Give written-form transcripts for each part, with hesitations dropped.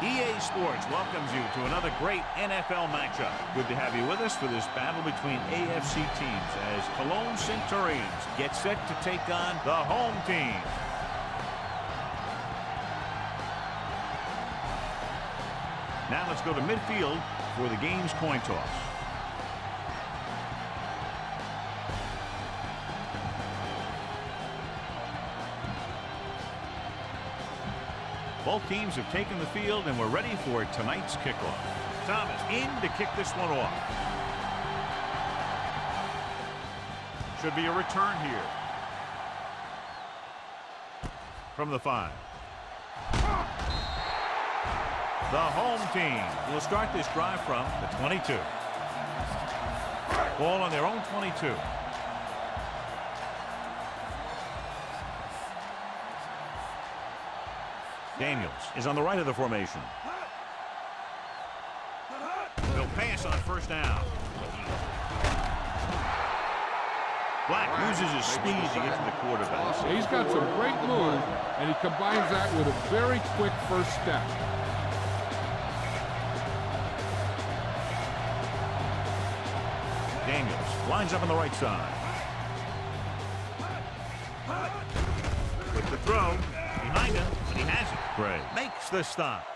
EA Sports welcomes you to another great NFL matchup. Good to have you with us for this battle between AFC teams as Cologne Centurions get set to take on the home team. Now let's go to midfield for the game's coin toss. Both teams have taken the field and we're ready for tonight's kickoff. Thomas in to kick this one off. Should be a return here. From the 5. The home team will start this drive from the 22. Ball on their own 22. Daniels is on the right of the formation. They'll pass on first down. Black uses his speed to get to the quarterback. He's got some great move, and he combines that with a very quick first step. Daniels lines up on the right side. With the throw, behind him, but he has it. Gray makes the stop.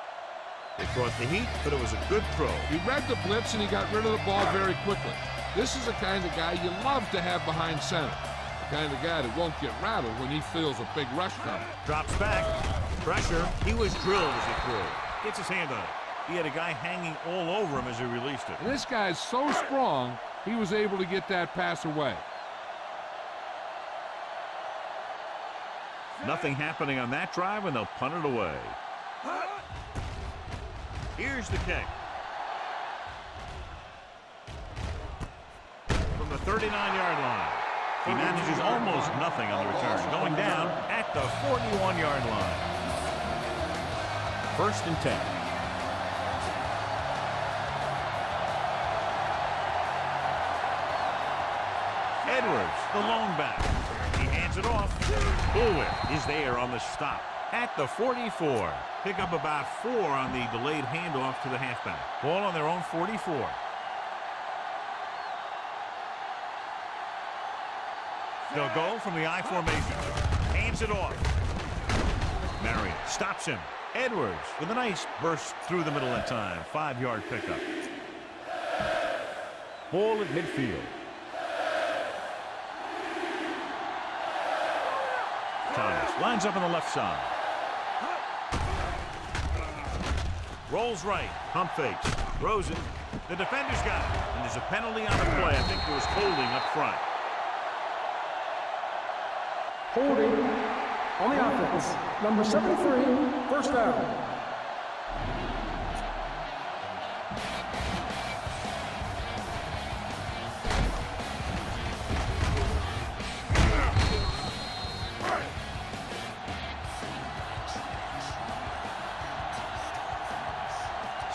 They brought the heat, but it was a good throw. He read the blitz, and he got rid of the ball very quickly. This is the kind of guy you love to have behind center. The kind of guy that won't get rattled when he feels a big rush coming. Drops back. Pressure. He was drilled as he threw. Gets his hand on it. He had a guy hanging all over him as he released it. And this guy's so strong, he was able to get that pass away. Nothing happening on that drive, and they'll punt it away. Here's the kick. From the 39-yard line. He manages almost nothing on the return, going down at the 41-yard line. 1st and 10. Edwards, the lone back. He hands it off. Bullwhip is there on the stop at the 44. Pick up about 4 on the delayed handoff to the halfback. Ball on their own 44. They'll go from the I formation. Hands it off. Marion stops him. Edwards with a nice burst through the middle that time. 5-yard pickup. Ball at midfield. Thomas lines up on the left side. Rolls right. Pump fakes. Throws it. The defender's got it. And there's a penalty on the play. I think there was holding up front. Holding on the offense. Number 73, first down.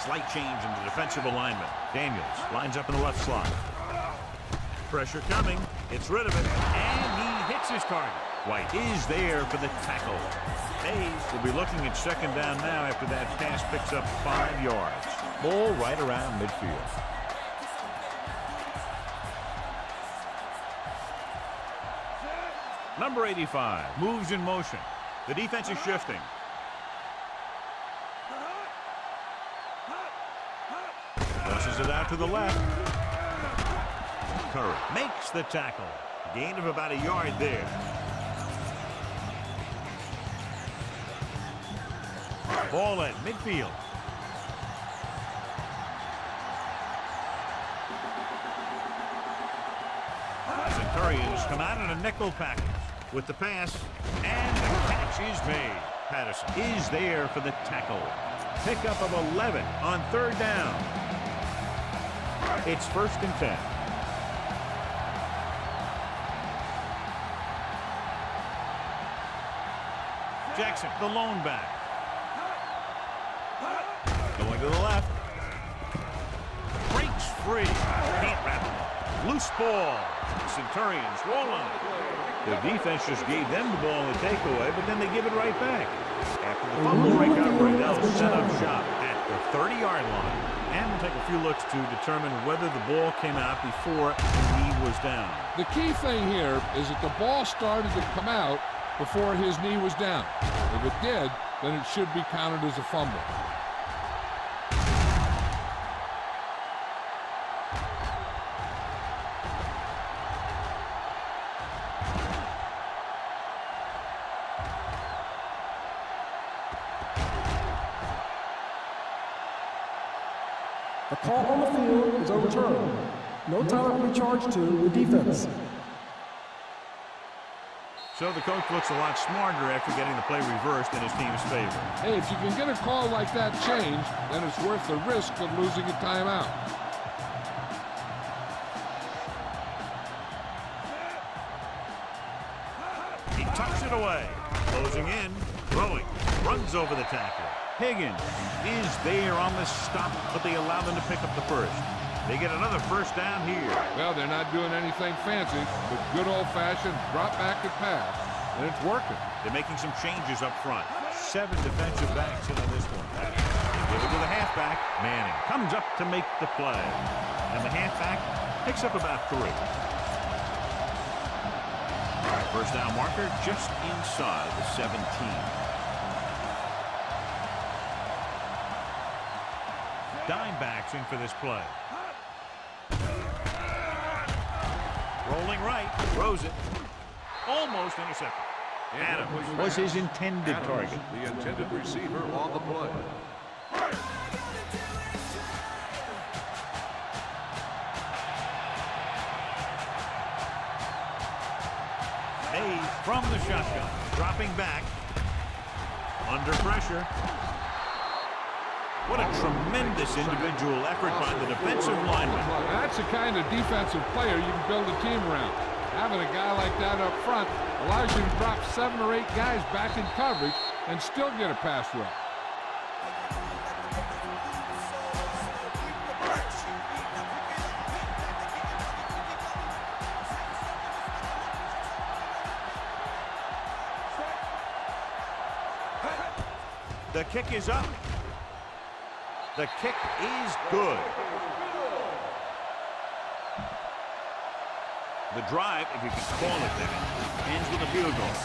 Slight change in the defensive alignment. Daniels lines up in the left slot. Pressure coming. Gets rid of it. And he hits his target. White is there for the tackle. Hayes will be looking at second down now after that pass picks up 5 yards. Ball right around midfield. Number 85 moves in motion. The defense is shifting. Pushes it out to the left. Curry makes the tackle. Gain of about a yard there. Ball at midfield. Centurions come out in a nickel package with the pass, and the catch is made. Patterson is there for the tackle. Pickup of 11 on 3rd down. It's 1st and 10. Jackson, the lone back. Going to the left. Breaks free. Can't wrap him up. Loose ball. Centurions roll on it. The defense just gave them the ball in the takeaway, but then they give it right back. After the fumble recovery, they'll set up shop at the 30-yard line. And we'll take a few looks to determine whether the ball came out before the knee was down. The key thing here is that the ball started to come out before his knee was down. If it did, then it should be counted as a fumble. The call on the field is overturned. No time to be charged to the defense. So the coach looks a lot smarter after getting the play reversed in his team's favor. Hey, if you can get a call like that changed, then it's worth the risk of losing a timeout. He tucks it away. Closing in, throwing, runs over the tackle. Higgins is there on the stop, but they allow them to pick up the first. They get another first down here. Well, they're not doing anything fancy, but good old-fashioned drop back and pass, and it's working. They're making some changes up front. 7 defensive backs in on this one. Give it to the halfback. Manning comes up to make the play. And the halfback picks up about 3. All right, first down marker just inside the 17. Dime backs in for this play. Rolling right, throws it. Almost intercepted. Adams was his intended target. The intended receiver on the play. Hayes from the shotgun, dropping back. Under pressure. What a tremendous individual effort by the defensive lineman. That's the kind of defensive player you can build a team around. Having a guy like that up front allows you to drop 7 or 8 guys back in coverage and still get a pass rush. The kick is up. The kick is good. The drive, if you can call it that, ends with a field goal.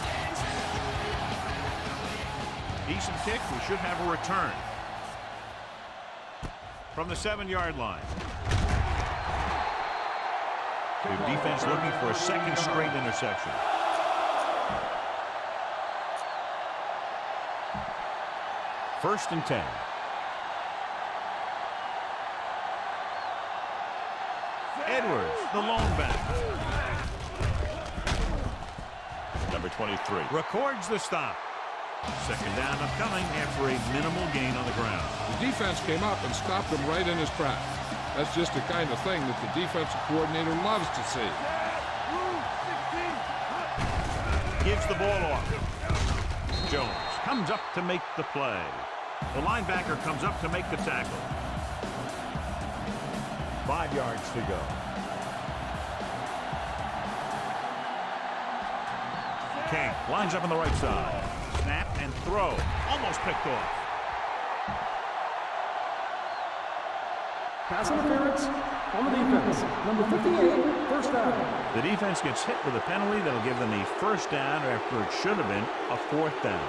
Decent kick. We should have a return. From the 7-yard line. The defense looking for a second straight interception. First and 10. Edwards, the lone back. Number 23 records the stop. Second down upcoming after a minimal gain on the ground. The defense came up and stopped him right in his tracks. That's just the kind of thing that the defensive coordinator loves to see. Gives the ball off. Jones comes up to make the play. The linebacker comes up to make the tackle. 5 yards to go. King lines up on the right side. Snap and throw. Almost picked off. Pass interference on the defense. Number 58, first down. The defense gets hit with a penalty that'll give them a first down after it should have been a 4th down.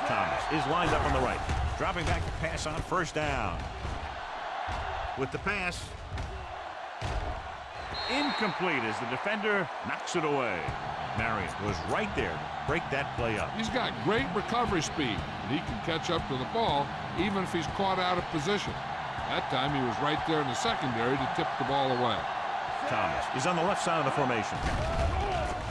Thomas is lined up on the right. Dropping back to pass on first down. With the pass. Incomplete as the defender knocks it away. Marion was right there to break that play up. He's got great recovery speed, and he can catch up to the ball even if he's caught out of position. That time he was right there in the secondary to tip the ball away. Thomas is on the left side of the formation.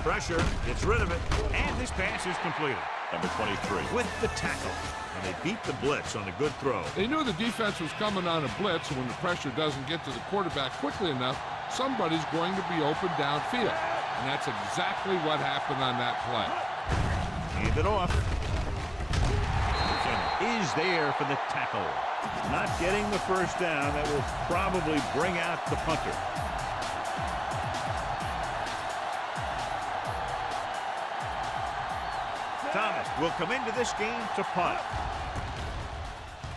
Pressure, gets rid of it, and this pass is completed. Number 23 with the tackle. And they beat the blitz on a good throw. They knew the defense was coming on a blitz, and when the pressure doesn't get to the quarterback quickly enough, somebody's going to be open downfield. And that's exactly what happened on that play. Hand it off. Is there for the tackle. Not getting the first down. That will probably bring out the punter. Thomas will come into this game to punt.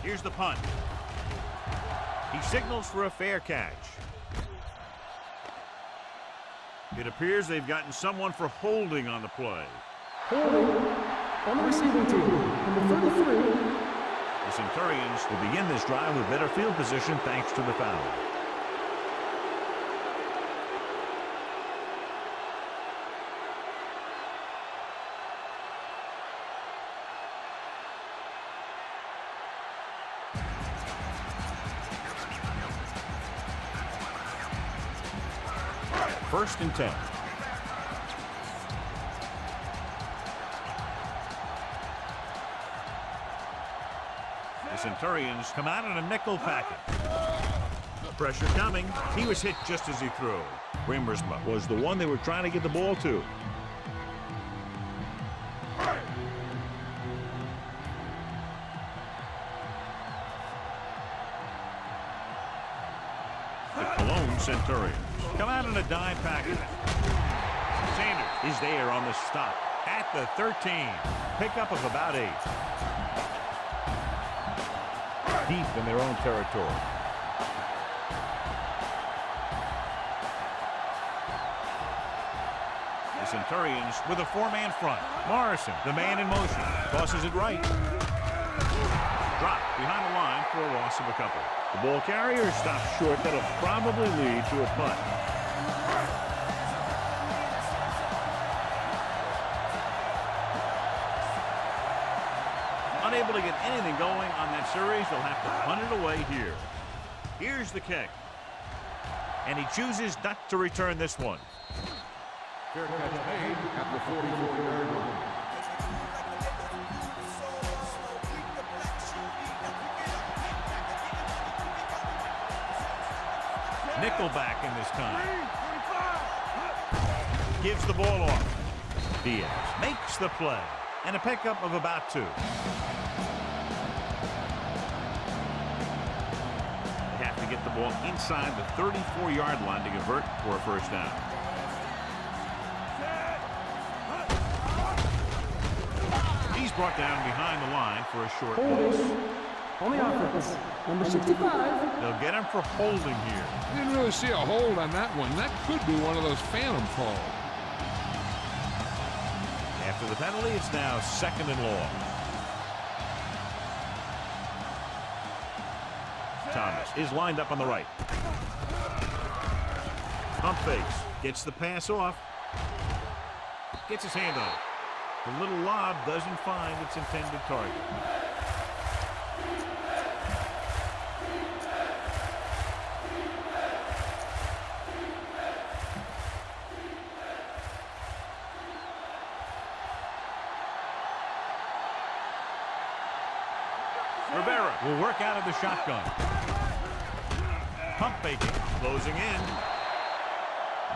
Here's the punt. He signals for a fair catch. It appears they've gotten someone for holding on the play. Holding on the receiving team. Number 33. The Centurions will begin this drive with better field position thanks to the foul. First and 10. The Centurions come out in a nickel package. Pressure coming. He was hit just as he threw. Wimmersma was the one they were trying to get the ball to. The Cologne Centurions come out in a dime package. Sanders is there on the stop at the 13. Pickup of about 8. Deep in their own territory. The Centurions with a 4-man front. Morrison, the man in motion, tosses it right. Dropped behind the line for a loss of a couple. The ball carrier stops short. That'll probably lead to a punt. Unable to get anything going on that series, they'll have to punt it away here. Here's the kick. And he chooses not to return this one. Fair catch made at the 44-yard line. Nickelback in this time. Gives the ball off. Diaz makes the play. And a pickup of about 2. They have to get the ball inside the 34-yard line to convert for a first down. He's brought down behind the line for a short loss. On the offense, number 65. They'll get him for holding here. Didn't really see a hold on that one. That could be one of those phantom calls. After the penalty, it's now 2nd and long. Thomas is lined up on the right. Pump fakes. Gets the pass off. Gets his hand on it. The little lob doesn't find its intended target. Rivera will work out of the shotgun. Pump faking, closing in.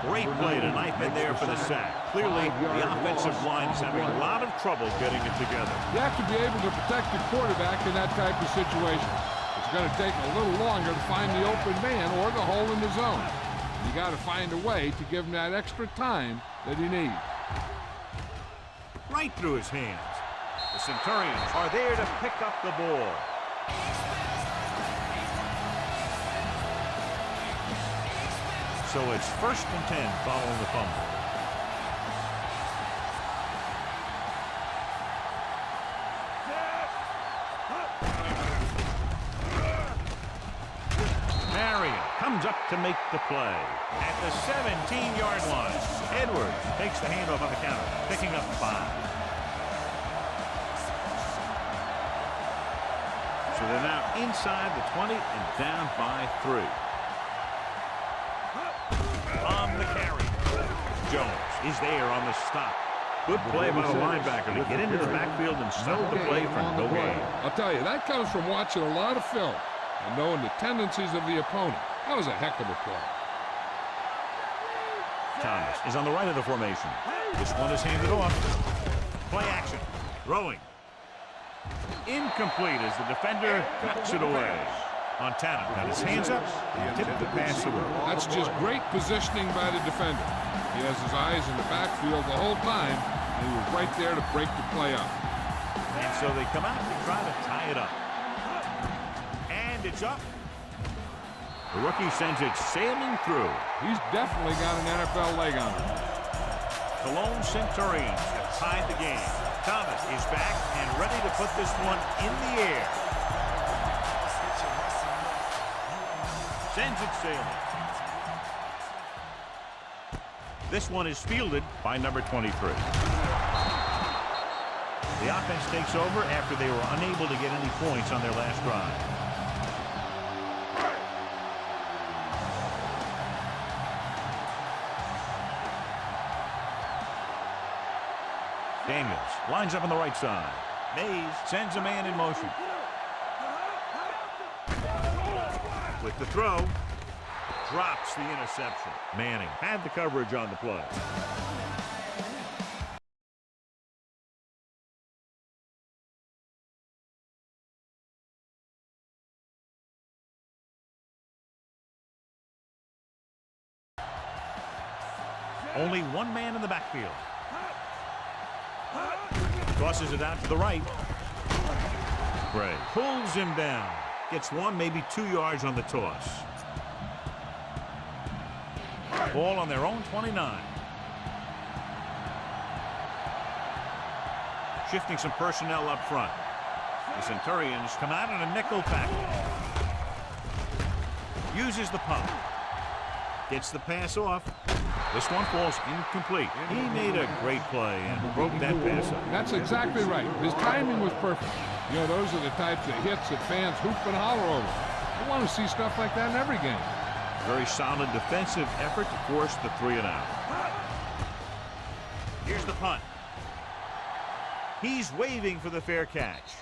Great play tonight, been there for the sack. Clearly, the offensive line is having a lot of trouble getting it together. You have to be able to protect the quarterback in that type of situation. It's going to take a little longer to find the open man or the hole in the zone. You got to find a way to give him that extra time that he needs. Right through his hands. The Centurions are there to pick up the ball. So it's 1st and 10 following the fumble. Marion comes up to make the play. At the 17-yard line, Edwards takes the handoff on the counter, picking up 5. So they're now inside the 20 and down by 3. On the carry. Jones is there on the stop. Good play by the linebacker to get into the backfield and stop the play for no gain. I'll tell you, that comes from watching a lot of film and knowing the tendencies of the opponent. That was a heck of a play. Thomas is on the right of the formation. This one is handed off. Play action. Throwing. Incomplete as the defender cuts it away. Montana got his hands up and tipped the pass away. That's just great positioning by the defender. He has his eyes in the backfield the whole time, and he was right there to break the play up. And so they come out to try to tie it up. And it's up. The rookie sends it sailing through. He's definitely got an NFL leg on him. The lone Centurions have tied the game. Thomas is back and ready to put this one in the air. Sends it sailing. This one is fielded by number 23. The offense takes over after they were unable to get any points on their last drive. Daniels lines up on the right side. Mays sends a man in motion. With the throw, drops the interception. Manning had the coverage on the play. Only one man in the backfield. Tosses it out to the right. Gray pulls him down. Gets 1, maybe 2 yards on the toss. Ball on their own 29. Shifting some personnel up front. The Centurions come out in a nickel package. Uses the pump. Gets the pass off. This one falls incomplete. He made a great play and broke that pass up. That's exactly right. His timing was perfect. You know, those are the types of hits that fans hoop and holler over. I want to see stuff like that in every game. Very solid defensive effort to force the 3 and out. Here's the punt. He's waving for the fair catch.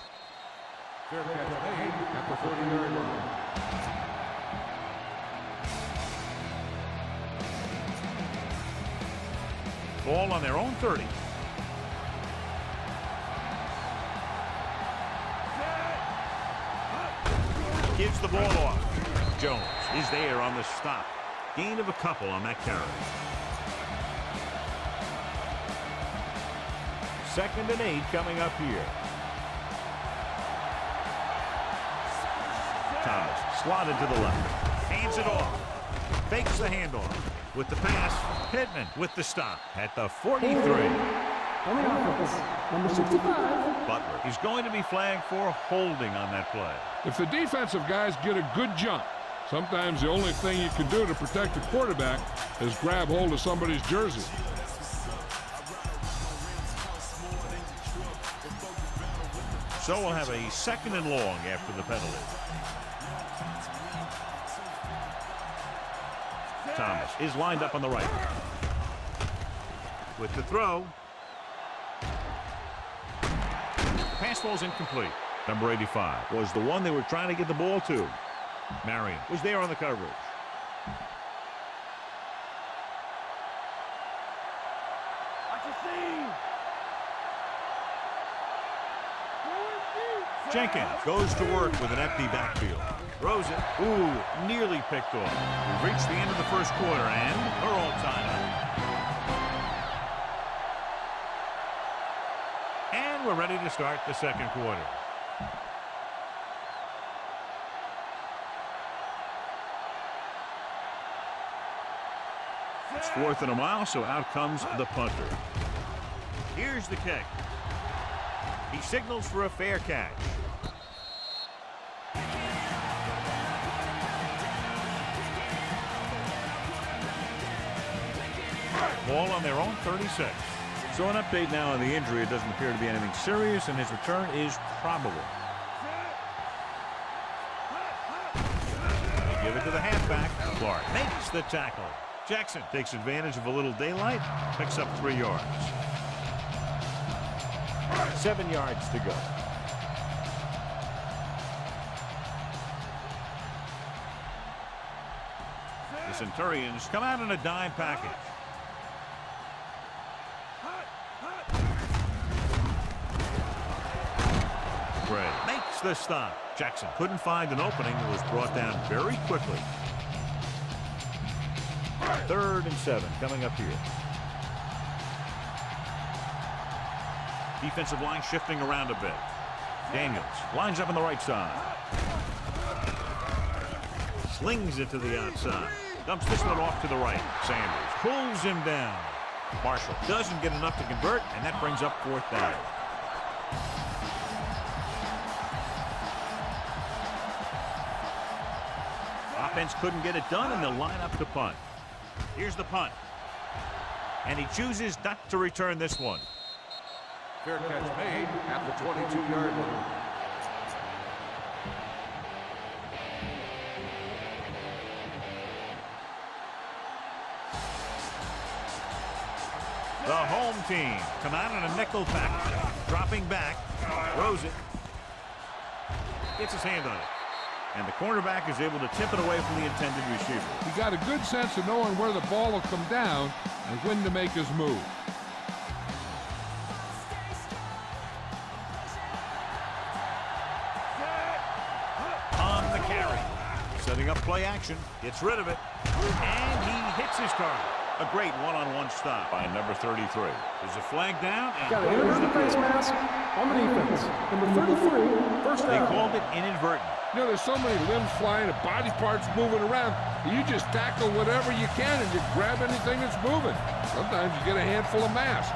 Fair catch made at the 40-yard line. Ball on their own 30. Gives the ball off. Jones is there on the stop. Gain of a couple on that carry. 2nd and 8 coming up here. Thomas slotted to the left. Hands it off. Fakes the handoff. With the pass, Pittman with the stop at the 43. On the offense, number 65. Butler is going to be flagged for holding on that play. If the defensive guys get a good jump, sometimes the only thing you can do to protect the quarterback is grab hold of somebody's jersey. So we'll have a 2nd and long after the penalty. Thomas is lined up on the right. With the throw. Pass ball's incomplete. Number 85 was the one they were trying to get the ball to. Marion was there on the coverage. Jenkins goes to work with an empty backfield. Throws it. Ooh, nearly picked off. We've reached the end of the first quarter, and they're all tied up. And we're ready to start the second quarter. It's 4th and a mile, so out comes the punter. Here's the kick. He signals for a fair catch. Ball on their own 36. So an update now on the injury. It doesn't appear to be anything serious, and his return is probable. They give it to the halfback. Clark makes the tackle. Jackson takes advantage of a little daylight, picks up 3 yards. 7 yards to go. The Centurions come out in a dime package. Gray makes the stop. Jackson couldn't find an opening and was brought down very quickly. 3rd and 7 coming up here. Defensive line shifting around a bit. Daniels lines up on the right side. Slings it to the outside. Dumps this one off to the right. Sanders pulls him down. Marshall doesn't get enough to convert, and that brings up 4th down. Offense couldn't get it done, and they'll line up to punt. Here's the punt. And he chooses not to return this one. Fair catch made at the 22-yard line. The home team come out in a nickel package. Dropping back. Throws it. Gets his hand on it. And the cornerback is able to tip it away from the intended receiver. He got a good sense of knowing where the ball will come down and when to make his move. On the carry. Setting up play action. Gets rid of it. And he hits his target. A great one-on-one stop by number 33. There's a flag down. And Got an inadvertent face mask on the defense. Number 33, first down. They called it inadvertent. You know, there's so many limbs flying and body parts moving around. You just tackle whatever you can and you grab anything that's moving. Sometimes you get a handful of mass.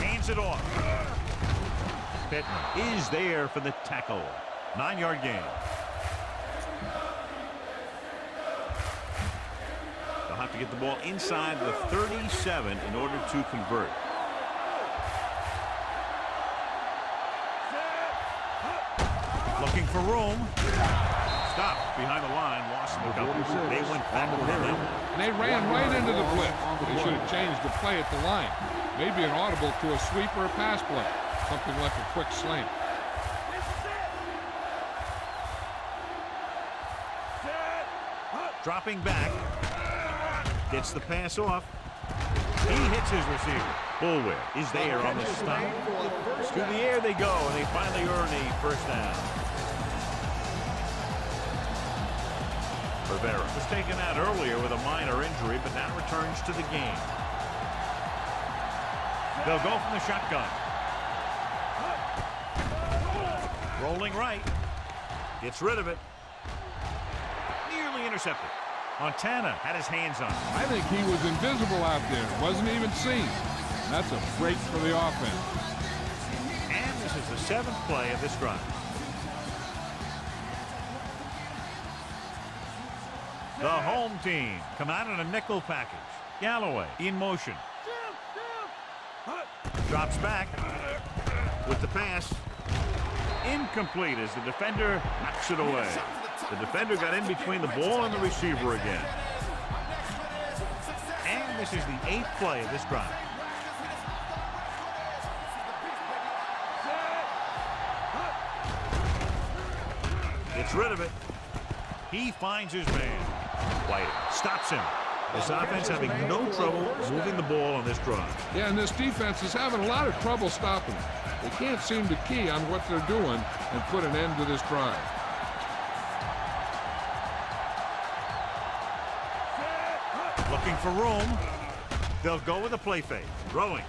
Hands it off. Pittman is there for the tackle. 9-yard gain. They'll have to get the ball inside the 37 in order to convert. Looking for room. Stopped behind the line. Lost the coverage. They went back with him. And they ran right into the blitz. They should have changed the play at the line. Maybe an audible to a sweep or a pass play. Something like a quick slant. Dropping back. Gets the pass off. He hits his receiver. Bullware is there on the stop. To the air they go, and they finally earn a first down. Rivera was taken out earlier with a minor injury, but now returns to the game. They'll go from the shotgun. Rolling right. Gets rid of it. Nearly intercepted. Montana had his hands on it. I think he was invisible out there. Wasn't even seen. That's a break for the offense. And this is the 7th play of this drive. The home team come out in a nickel package. Galloway in motion. Drops back with the pass. Incomplete as the defender knocks it away. The defender got in between the ball and the receiver again. And this is the 8th play of this drive. Gets rid of it. He finds his man. White stops him. This offense having no trouble moving the ball on this drive. Yeah, and this defense is having a lot of trouble stopping. They can't seem to key on what they're doing and put an end to this drive. Looking for room. They'll go with a play fake. Throwing.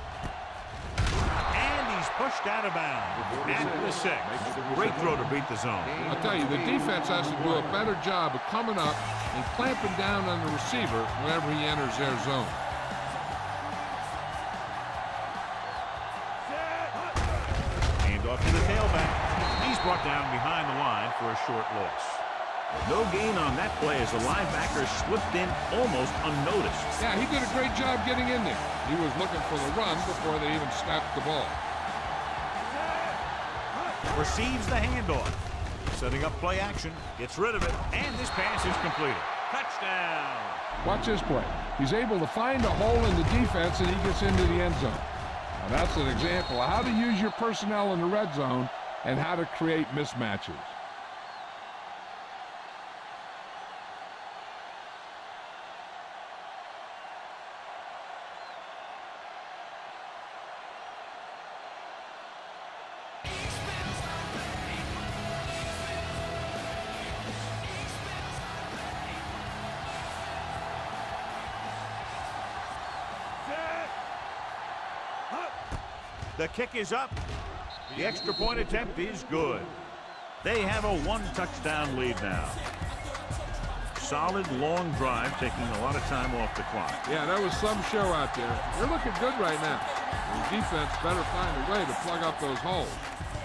And he's pushed out of bounds. At the 6. Great throw to beat the zone. I'll tell you, the defense has to do a better job of coming up and clamping down on the receiver whenever he enters their zone. Hand off to the tailback. He's brought down behind the line for a short loss. No gain on that play as the linebacker slipped in almost unnoticed. Yeah, he did a great job getting in there. He was looking for the run before they even snapped the ball. Receives the handoff. Setting up play action. Gets rid of it. And this pass is completed. Touchdown. Watch this play. He's able to find a hole in the defense, and he gets into the end zone. Now, that's an example of how to use your personnel in the red zone and how to create mismatches. The kick is up. The extra point attempt is good. They have a one-touchdown lead now. Solid long drive, taking a lot of time off the clock. Yeah, that was some show out there. They're looking good right now. The defense better find a way to plug up those holes.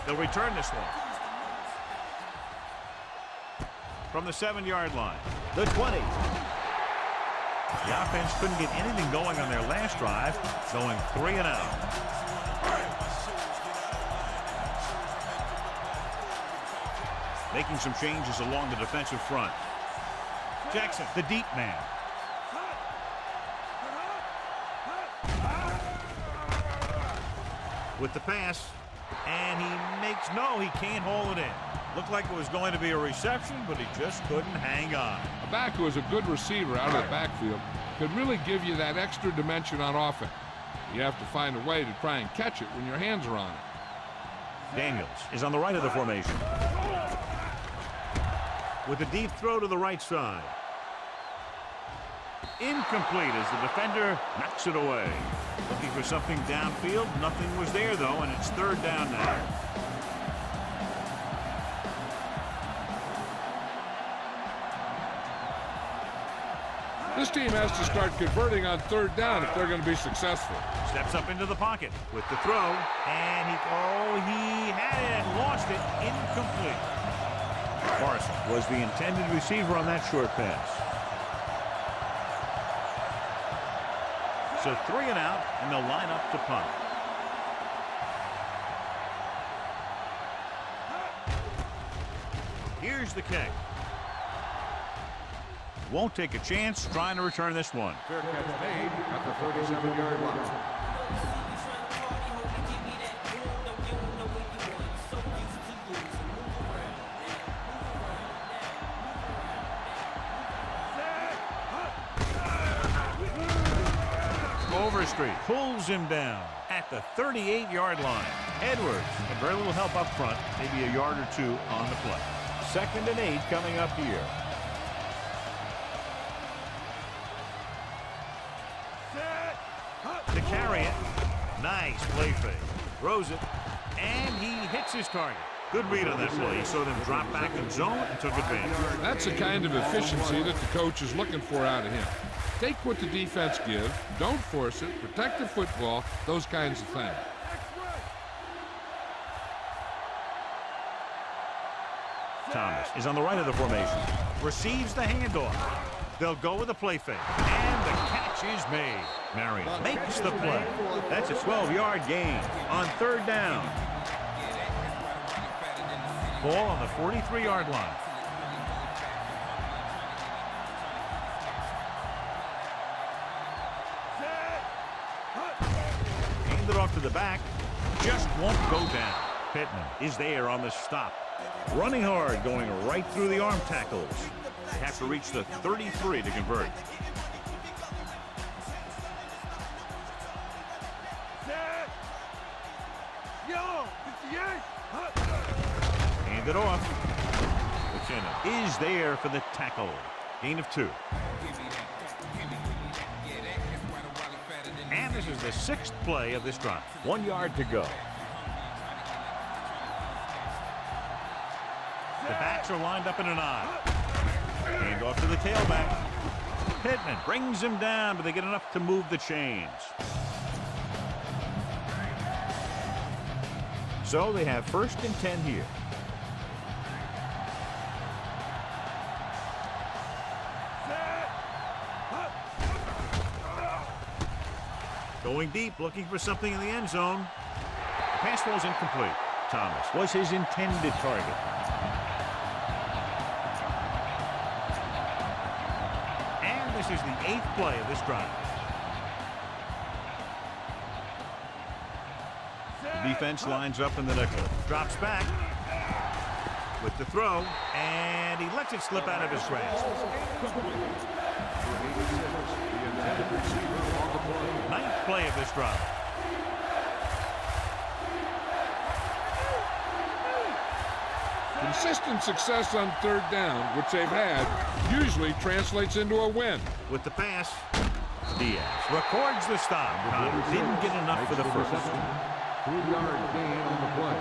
They'll return this one. From the 7-yard line, the 20. The offense couldn't get anything going on their last drive, going 3 and out. Making some changes along the defensive front. Jackson, the deep man. With the pass, and he makes, no, he can't hold it in. Looked like it was going to be a reception, but he just couldn't hang on. A back who is a good receiver out of the backfield could really give you that extra dimension on offense. You have to find a way to try and catch it when your hands are on it. Daniels is on the right of the formation. With a deep throw to the right side. Incomplete as the defender knocks it away. Looking for something downfield. Nothing was there, though, and it's 3rd down now. This team has to start converting on 3rd down if they're going to be successful. Steps up into the pocket with the throw, and he had it and lost it. Incomplete. Morrison was the intended receiver on that short pass. So 3 and out, and they'll line up to punt. Here's the kick. Won't take a chance trying to return this one. Fair catch made at the 37-yard line. Overstreet pulls him down at the 38-yard line. Edwards had very little help up front, maybe a yard or 2 on the play. 2nd and 8 coming up here. To carry it. Nice play fake. Throws it, and he hits his target. Good read on that play. He saw them drop back in zone and took advantage. That's the kind of efficiency that the coach is looking for out of him. Take what the defense gives, don't force it, protect the football, those kinds of things. Thomas is on the right of the formation. Receives the handoff. They'll go with a play fake. And the catch is made. Marion makes the play. That's a 12-yard gain on 3rd down. Ball on the 43-yard line. Hand it off to the back. Just won't go down. Pittman is there on the stop. Running hard, going right through the arm tackles. They have to reach the 33 to convert. Hand it off. McKinnon is there for the tackle. Gain of 2. And this is the 6th play of this drive. 1 yard to go. The backs are lined up in an eye. Hand off to the tailback. Pittman brings him down, but they get enough to move the chains. So they have 1st and 10 here. Going deep, looking for something in the end zone. The pass falls incomplete. Thomas was his intended target. this is the 8th play of this drive. The defense lines up in the nickel. Drops back with the throw, and he lets it slip out of his grasp. 9th play of this drive. Consistent success on 3rd down, which they've had, usually translates into a win. With the pass, Diaz records the stop. Didn't get enough for the first. 3-yard gain on the play.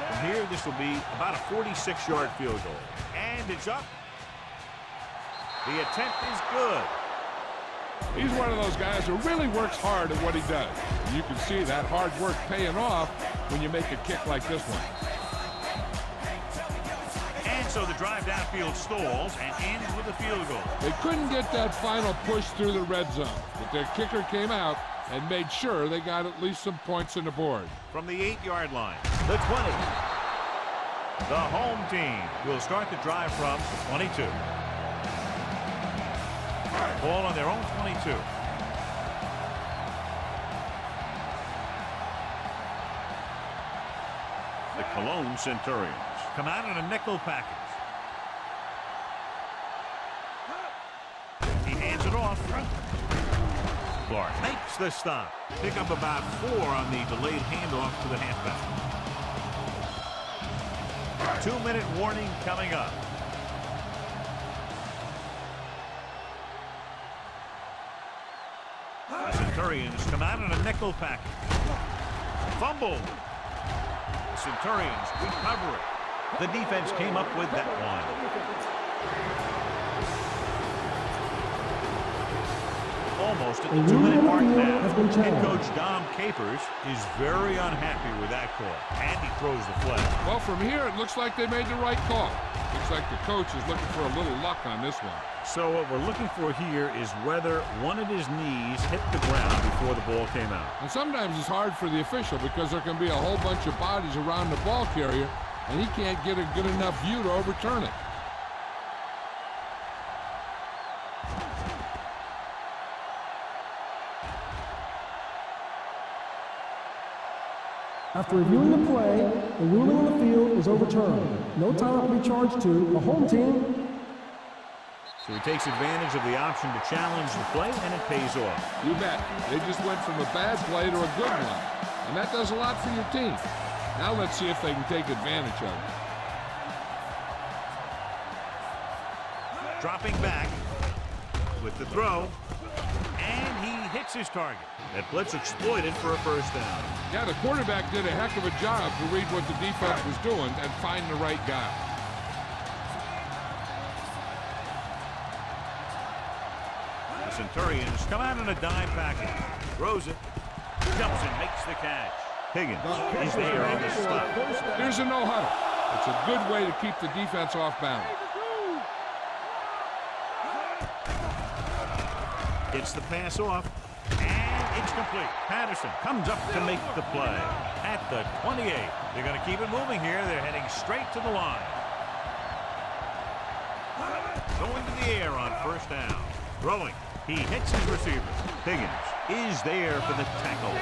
From here, this will be about a 46-yard field goal. And it's up. The attempt is good. He's one of those guys who really works hard at what he does. And you can see that hard work paying off when you make a kick like this one. And so the drive downfield stalls and ends with a field goal. They couldn't get that final push through the red zone, but their kicker came out and made sure they got at least some points on the board. From the 8-yard line, the 20. The home team will start the drive from the 22. Ball on their own 22. The Cologne Centurions come out in a nickel package. He hands it off. Clark makes the stop. Pick up about 4 on the delayed handoff to the halfback. 2-minute warning coming up. The Centurions come out in a nickel package. Fumble. The Centurions recover it. The defense came up with that one. Almost at the 2-minute mark now. Head coach Dom Capers is very unhappy with that call. And he throws the flag. Well, from here, it looks like they made the right call. Looks like the coach is looking for a little luck on this one. So what we're looking for here is whether one of his knees hit the ground before the ball came out. And sometimes it's hard for the official because there can be a whole bunch of bodies around the ball carrier, and he can't get a good enough view to overturn it. After reviewing the play, the ruling on the field is overturned. No timeout will be charged to the home team. So he takes advantage of the option to challenge the play, and it pays off. You bet. They just went from a bad play to a good one. And that does a lot for your team. Now let's see if they can take advantage of it. Dropping back with the throw, and he hits his target. That blitz exploited for a first down. Yeah, the quarterback did a heck of a job to read what the defense was doing and find the right guy. The Centurions come out in a dime package. Throws it. Jumps and makes the catch. Higgins is there on the stop. Here's a no huddle. It's a good way to keep the defense off balance. Gets the pass off. And it's complete. Patterson comes up to make the play at the 28. They're going to keep it moving here. They're heading straight to the line. Going to the air on first down. Throwing. He hits his receiver. Higgins is there for the tackle.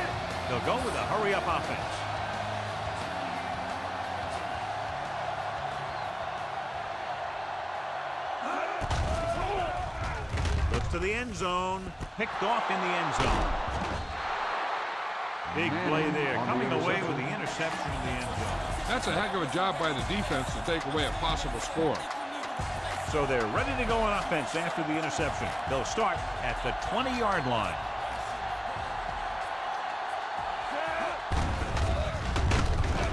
They'll go with a hurry-up offense. Looks to the end zone. Picked off in the end zone. Big play there. Coming away with the interception in the end zone. That's a heck of a job by the defense to take away a possible score. So they're ready to go on offense after the interception. They'll start at the 20-yard line.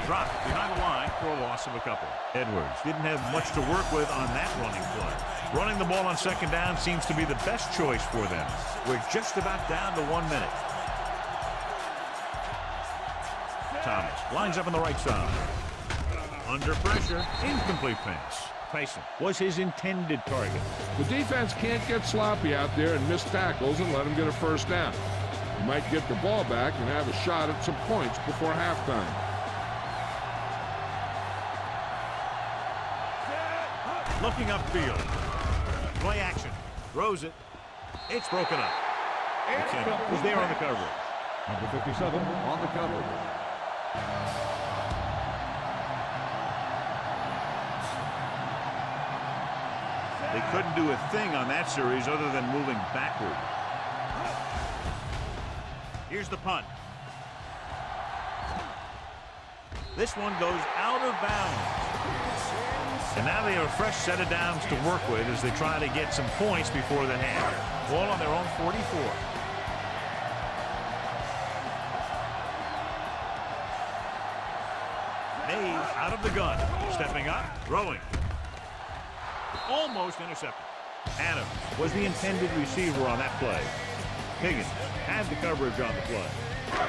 Drop behind the line for a loss of a couple. Edwards didn't have much to work with on that running play. Running the ball on second down seems to be the best choice for them. We're just about down to 1 minute. Thomas lines up on the right side. Under pressure, incomplete pass. Tyson was his intended target. The defense can't get sloppy out there and miss tackles and let them get a first down. You might get the ball back and have a shot at some points before halftime. Looking upfield. Play action. Throws it. It's broken up. He's there on the coverage. Number 57 on the coverage. They couldn't do a thing on that series other than moving backward. Here's the punt. This one goes out of bounds. And now they have a fresh set of downs to work with as they try to get some points before the half. Ball on their own 44. Mays out of the gun. Stepping up, throwing. Almost intercepted. Adams was the intended receiver on that play. Higgins had the coverage on the play.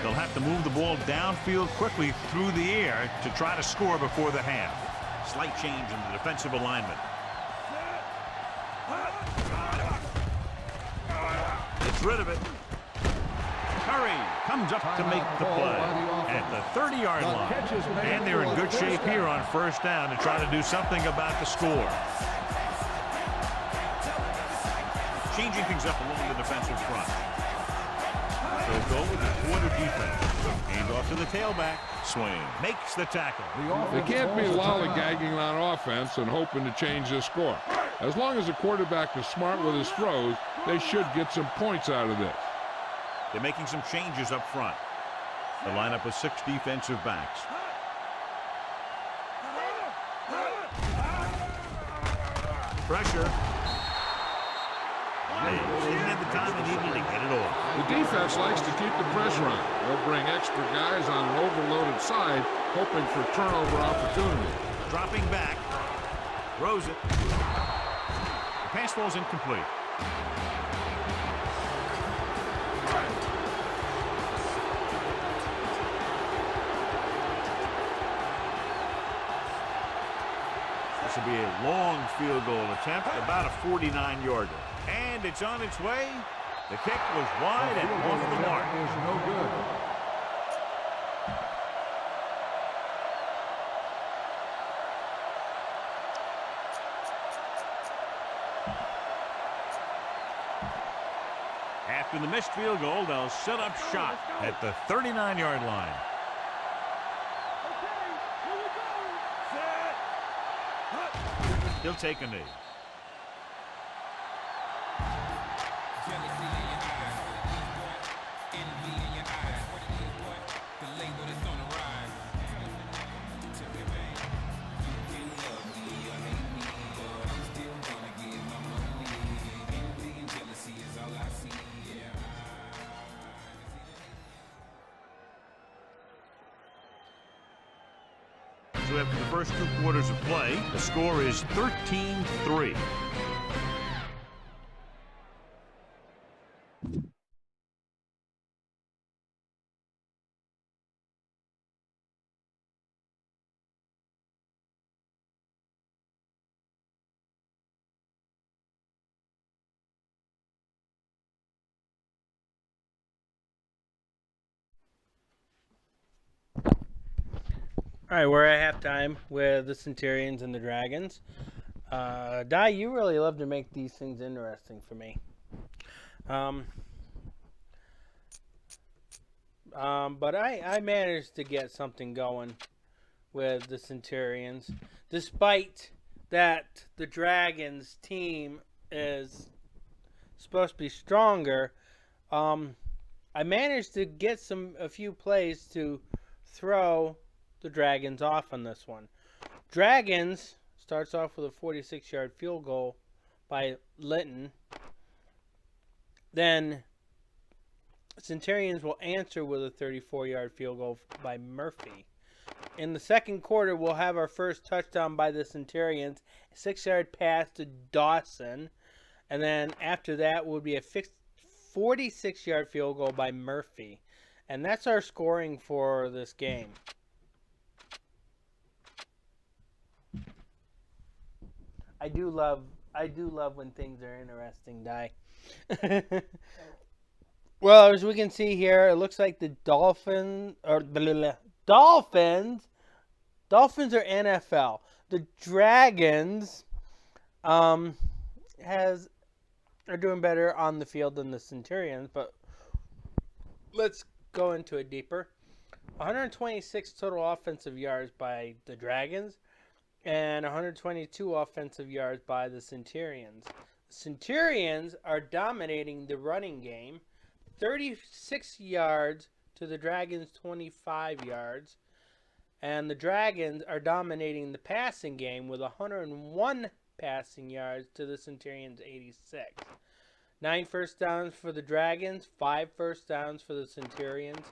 They'll have to move the ball downfield quickly through the air to try to score before the half. Slight change in the defensive alignment. Gets rid of it. Curry comes up to make the play at the 30-yard line. And they're in good shape here on first down to try to do something about the score. Changing things up along the defensive front. They'll go with the quarter defense. Hand off to the tailback. Swing. Makes the tackle. They can't be lollygagging on offense and hoping to change the score. As long as the quarterback is smart with his throws, they should get some points out of this. They're making some changes up front. The lineup with 6 defensive backs. Pressure. They didn't have the time they needed to get it off. The defense likes to keep the pressure on. They'll bring extra guys on an overloaded side, hoping for turnover opportunity. Dropping back. Throws it. The pass ball's incomplete. This will be a long field goal attempt, about a 49-yarder. And it's on its way. The kick was wide and off the mark. Is no good. After the missed field goal, they'll set up shot at the 39-yard line. He'll take a knee. So after the first 2 quarters of play, the score is 13-3. All right, we're at halftime with the Centurions and the Dragons. Di, you really love to make these things interesting for me. But I managed to get something going with the Centurions. Despite that the Dragons team is supposed to be stronger, I managed to get a few plays to throw the Dragons off on this one. Dragons starts off with a 46-yard field goal by Litton. Then Centurions will answer with a 34-yard field goal by Murphy. In the second quarter, we'll have our first touchdown by the Centurions, a 6-yard pass to Dawson. And then after that will be a 46-yard field goal by Murphy. And that's our scoring for this game. I do love when things are interesting, Di. Well, as we can see here, it looks like the Dolphins are NFL. The Dragons has are doing better on the field than the Centurions, but let's go into it deeper. 126 total offensive yards by the Dragons and 122 offensive yards by the Centurions. The Centurions are dominating the running game, 36 yards to the Dragons' 25 yards, and the Dragons are dominating the passing game with 101 passing yards to the Centurions' 86. 9 first downs for the Dragons, 5 first downs for the Centurions.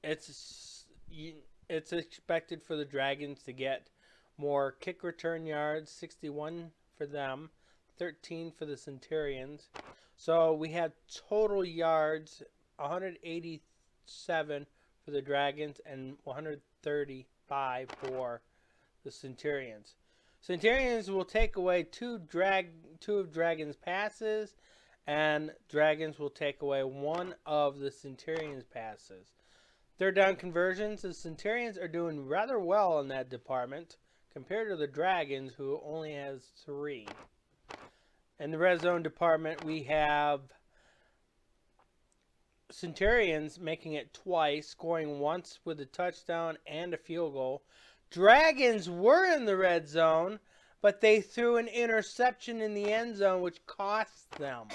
It's expected for the Dragons to get more kick return yards, 61 for them, 13 for the Centurions. So we have total yards, 187 for the Dragons and 135 for the Centurions. Centurions will take away two of Dragons' passes, and Dragons will take away one of the Centurions' passes. Third down conversions, the Centurions are doing rather well in that department compared to the Dragons, who only has 3. In the red zone department, we have Centurions making it twice, scoring once with a touchdown and a field goal. Dragons were in the red zone, but they threw an interception in the end zone, which cost them.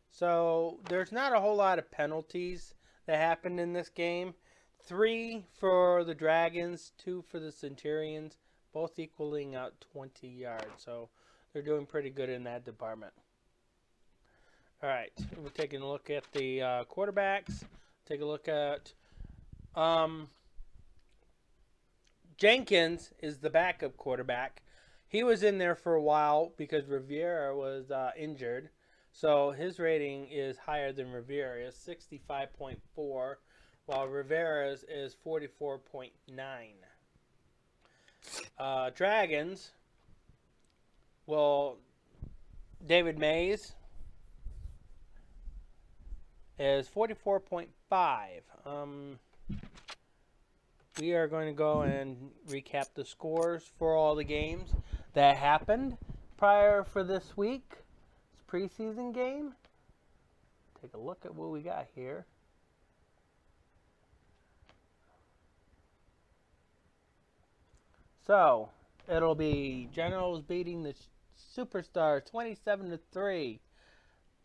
So there's not a whole lot of penalties that happened in this game. 3 for the Dragons, 2 for the Centurions, both equaling out 20 yards. So they're doing pretty good in that department. All right, we're taking a look at the quarterbacks. Take a look at Jenkins is the backup quarterback. He was in there for a while because Rivera was injured. So his rating is higher than Rivera's, 65.4, while Rivera's is 44.9. Dragons, well, David Mays is 44.5. We are going to go and recap the scores for all the games that happened prior for this week. It's preseason game. Take a look at what we got here. So, it'll be Generals beating the Superstars 27-3.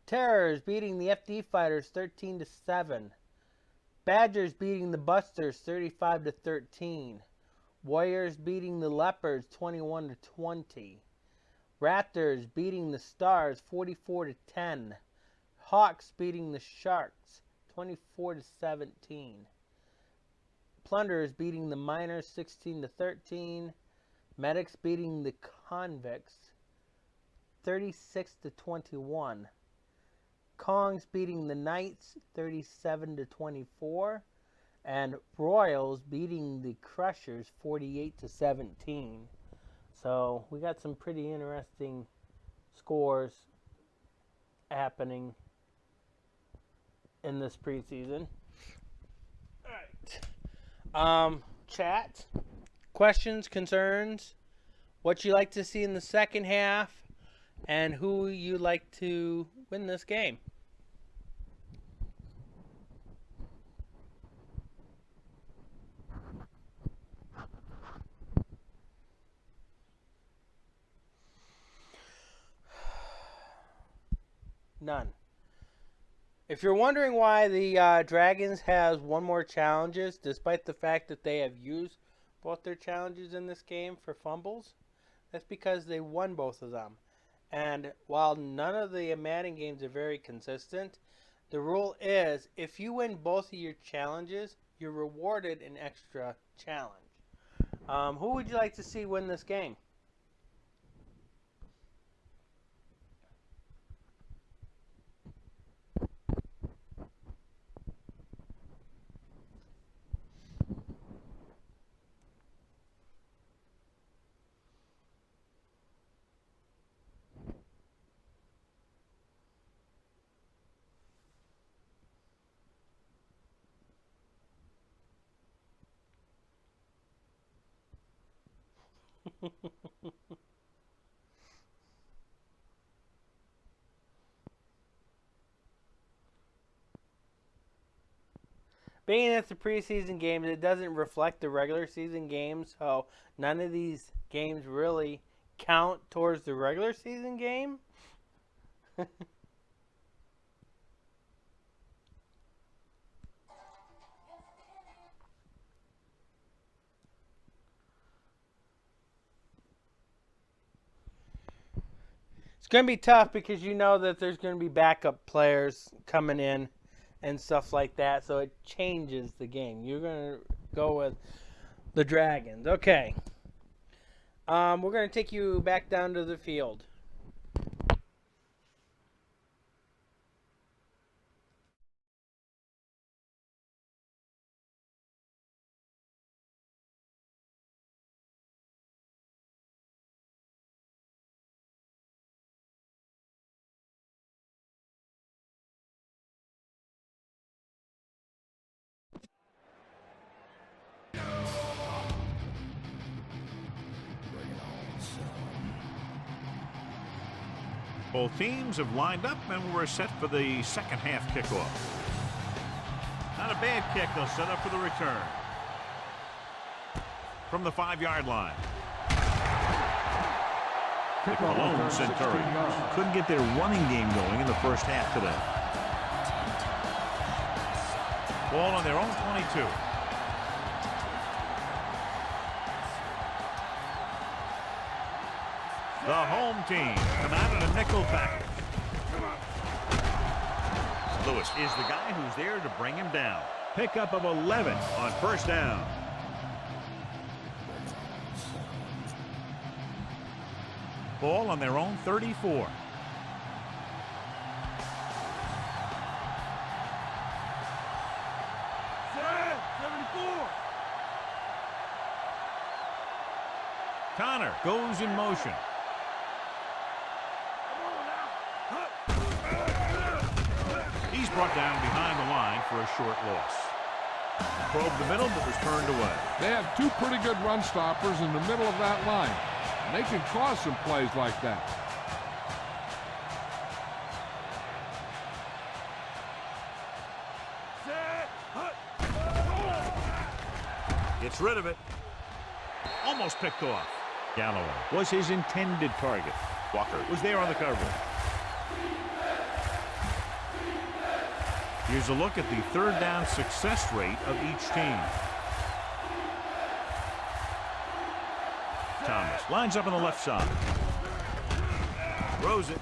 Terrors beating the FD Fighters 13-7. Badgers beating the Busters 35-13. Warriors beating the Leopards 21-20. Raptors beating the Stars 44-10. Hawks beating the Sharks 24-17. Plunderers beating the Miners 16-13. Medics beating the Convicts 36-21. Kongs beating the Knights 37-24, and Royals beating the Crushers 48-17. So we got some pretty interesting scores happening in this preseason. All right. Chat, questions, concerns, what you like to see in the second half, and who you like to win this game. None. If you're wondering why the Dragons has one more challenges, despite the fact that they have used both their challenges in this game for fumbles, that's because they won both of them. And while none of the Madden games are very consistent, the rule is if you win both of your challenges, you're rewarded an extra challenge. Who would you like to see win this game? Being it's the preseason games, it doesn't reflect the regular season games, so none of these games really count towards the regular season game. It's going to be tough because you know that there's going to be backup players coming in and stuff like that, so it changes the game. You're going to go with the Dragons. Okay. We're going to take you back down to the field. Both teams have lined up, and we're set for the second half kickoff. Not a bad kick. They'll set up for the return. From the 5-yard line. The Cologne Centurions couldn't get their running game going in the first half today. Ball on their own 22. The home team come out in a nickel package. Lewis is the guy who's there to bring him down. Pickup of 11 on first down. Ball on their own 34. Connor goes in motion. He's brought down behind the line for a short loss. Probed the middle, but was turned away. They have two pretty good run stoppers in the middle of that line. And they can cause some plays like that. Gets rid of it. Almost picked off. Galloway was his intended target. Walker was there on the coverage. Here's a look at the third down success rate of each team. Thomas lines up on the left side. Throws it.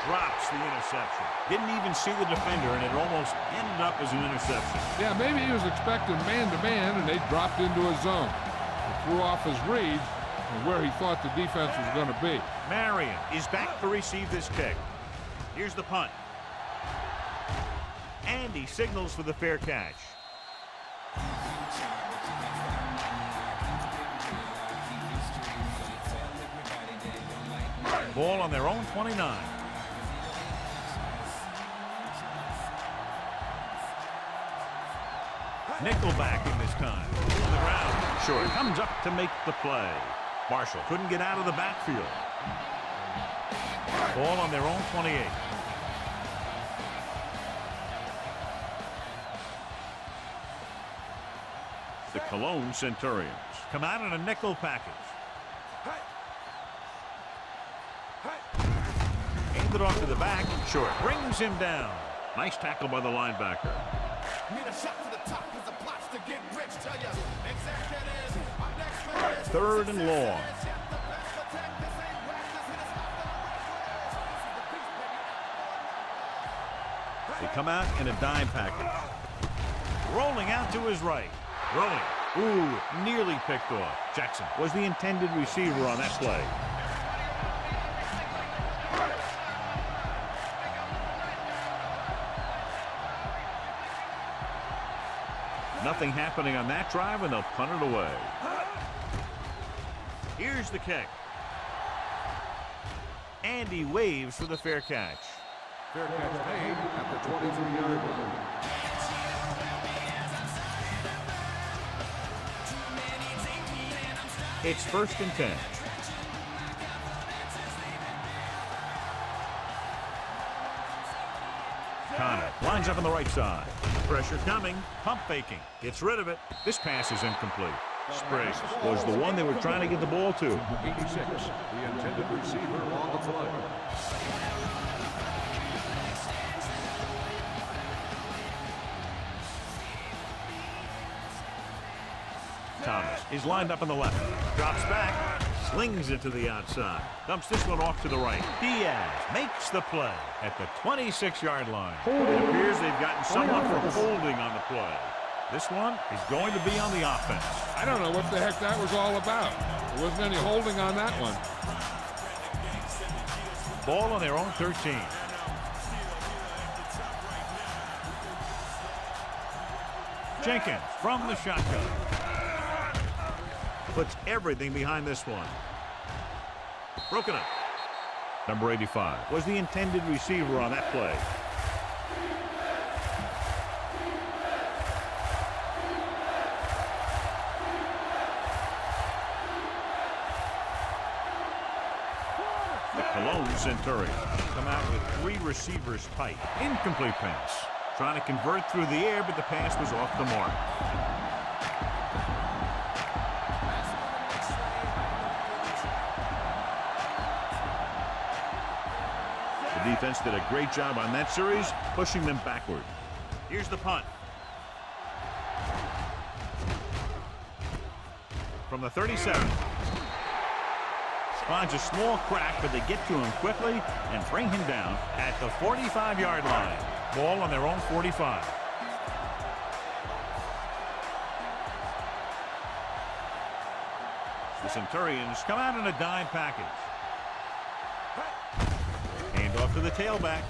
Drops the interception. Didn't even see the defender, and it almost ended up as an interception. Yeah, maybe he was expecting man-to-man, and they dropped into a zone. It threw off his read and where he thought the defense was going to be. Marion is back to receive this kick. Here's the punt. And he signals for the fair catch. Ball on their own 29. Nickelback in this time. On the ground. Short comes up to make the play. Marshall couldn't get out of the backfield. Ball on their own 28. The Cologne Centurions come out in a nickel package. Aimed it off to the back. Short brings him down. Nice tackle by the linebacker. Third and long. They come out in a dime package. Rolling out to his right. Throwing. Ooh, nearly picked off. Jackson was the intended receiver on that play. Nothing happening on that drive, and they'll punt it away. Here's the kick. And he waves for the fair catch. Fair catch made at the 23-yard line. It's 1st and 10. Lines up on the right side. Pressure coming. Pump faking. Gets rid of it. This pass is incomplete. Spriggs was the one they were trying to get the ball to. 86, the intended receiver on the play. Thomas is lined up on the left. Drops back. Slings it to the outside. Dumps this one off to the right. Diaz makes the play at the 26-yard line. It appears they've gotten someone for holding on the play. This one is going to be on the offense. I don't know what the heck that was all about. There wasn't any holding on that one. Ball on their own 13. Jenkins from the shotgun. Puts everything behind this one. Broken up. Number 85 was the intended receiver on that play. The Cologne Centurions come out with 3 receivers tight. Incomplete pass. Trying to convert through the air, but the pass was off the mark. The defense did a great job on that series, pushing them backward. Here's the punt. From the 37. Finds a small crack, but they get to him quickly and bring him down at the 45-yard line. Ball on their own 45. The Centurions come out in a dime package. Hand off to the tailback.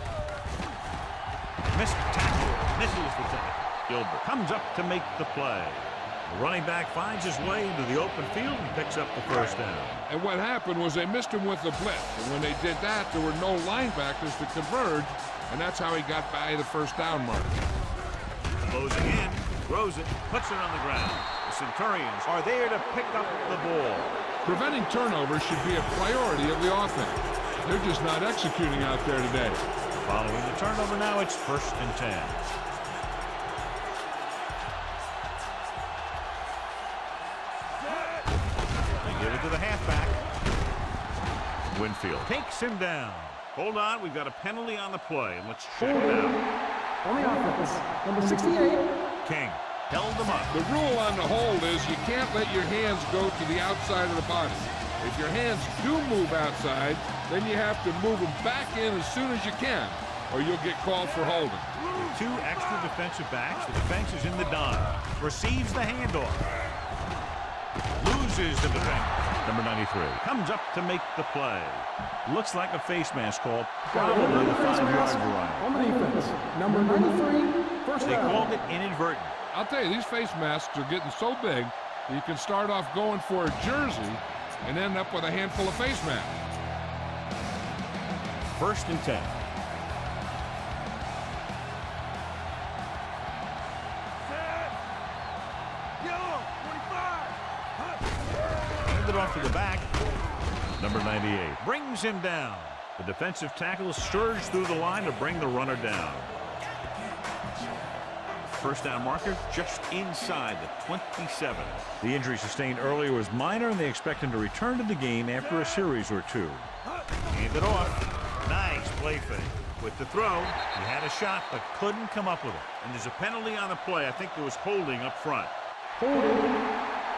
Missed tackle. Misses the tackle. Gilbert comes up to make the play. The running back finds his way into the open field and picks up the first down. And what happened was they missed him with the blitz. And when they did that, there were no linebackers to converge, and that's how he got by the first down mark. Closing in, throws it, puts it on the ground. The Centurions are there to pick up the ball. Preventing turnovers should be a priority of the offense. They're just not executing out there today. Following the turnover now, it's 1st and 10. They give it to the halfback. Winfield takes him down. Hold on, we've got a penalty on the play, and let's check it out. On the offense, number 68. King held him up. The rule on the hold is you can't let your hands go to the outside of the body. If your hands do move outside, then you have to move them back in as soon as you can, or you'll get called for holding. With 2 extra defensive backs, the defense is in the dime. Receives the handoff. Loses the defender. Number 93 comes up to make the play. Looks like a face mask call, probably the 5-yard line. On the defense, number 93, first They down. called it inadvertent. I'll tell you, these face masks are getting so big that you can start off going for a jersey and end up with a handful of face masks. 1st and 10. Handed off to the back. Number 98 brings him down. The defensive tackle surged through the line to bring the runner down. First down marker just inside the 27. The injury sustained earlier was minor, and they expect him to return to the game after a series or 2. Hand it off. Nice play fake. With the throw, he had a shot but couldn't come up with it. And there's a penalty on the play. I think there was holding up front. Holding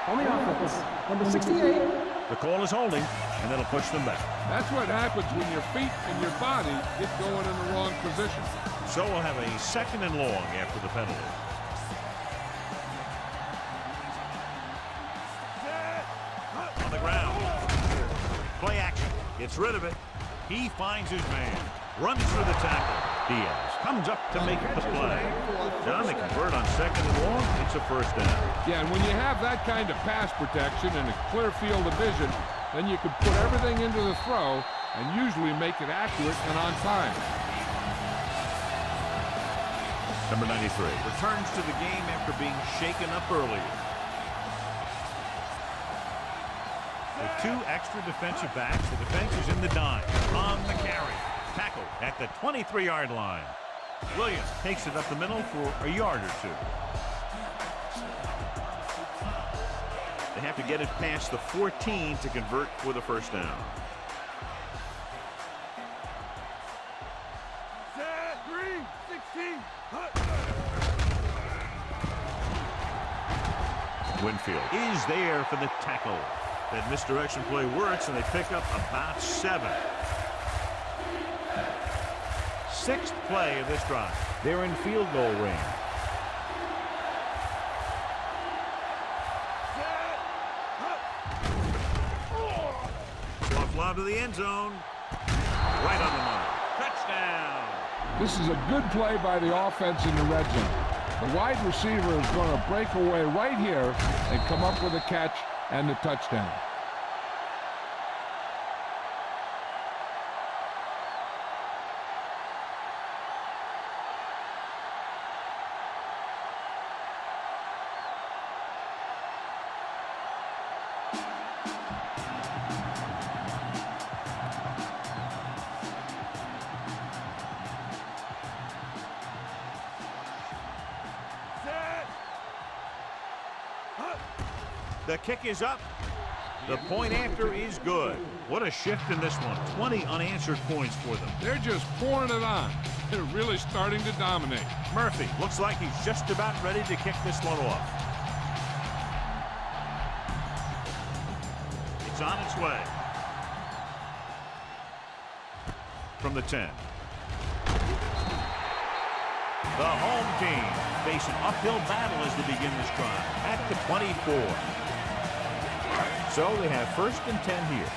on the offense, number 68. The call is holding, and that'll push them back. That's what happens when your feet and your body get going in the wrong position. So we'll have a 2nd and long after the penalty. On the ground. Play action. Gets rid of it. He finds his man. Runs through the tackle. Diaz comes up to make the play. John, they convert on 2nd and long. It's a first down. Yeah, and when you have that kind of pass protection and a clear field of vision, then you can put everything into the throw and usually make it accurate and on time. Number 93 returns to the game after being shaken up earlier. With 2 extra defensive backs, the defense is in the dime. On the carry. Tackle at the 23-yard line. Williams takes it up the middle for a yard or two. They have to get it past the 14 to convert for the first down. Winfield is there for the tackle. That misdirection play works, and they pick up about 7. 6th play of this drive. They're in field goal range. Slough lob to the end zone. Right on the money. Touchdown. This is a good play by the offense in the red zone. The wide receiver is going to break away right here and come up with a catch and the touchdown. The kick is up. The point after is good. What a shift in this one. 20 unanswered points for them. They're just pouring it on. They're really starting to dominate. Murphy looks like he's just about ready to kick this one off. It's on its way. From the 10. The home team face an uphill battle as they begin this drive at the 24. So they have 1st and 10 here.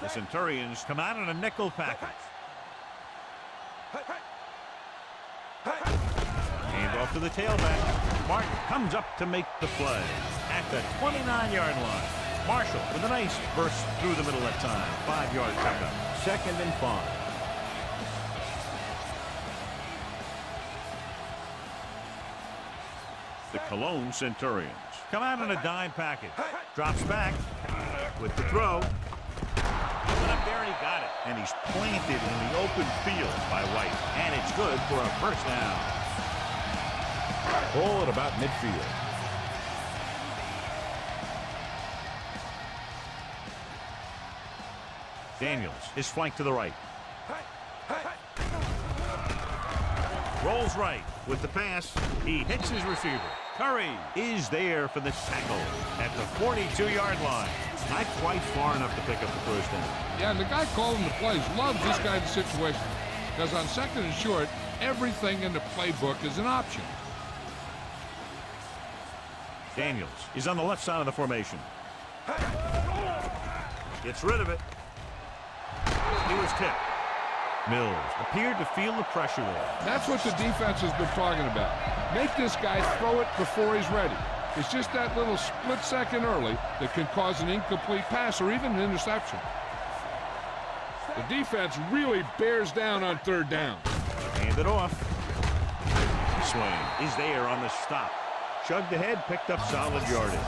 The Centurions come out in a nickel package. Hand off to the tailback. Martin comes up to make the play at the 29-yard line. Marshall with a nice burst through the middle that time. 5-yard pickup. 2nd and 5. The Cologne Centurions come out in a dime package. Drops back with the throw. Coming up there, and he got it. And he's planted in the open field by White. And it's good for a first down. Ball at about midfield. Daniels is flanked to the right. Rolls right with the pass. He hits his receiver. Curry is there for the tackle at the 42-yard line. Not quite far enough to pick up the first down. Yeah, and the guy calling the plays loves this kind of situation because on 2nd and short, everything in the playbook is an option. Daniels is on the left side of the formation. Gets rid of it. He was tipped. Mills appeared to feel the pressure there. That's what the defense has been talking about. Make this guy throw it before he's ready. It's just that little split second early that can cause an incomplete pass or even an interception. The defense really bears down on 3rd down. Hand it off. Swain is there on the stop. Chugged ahead, picked up solid yardage.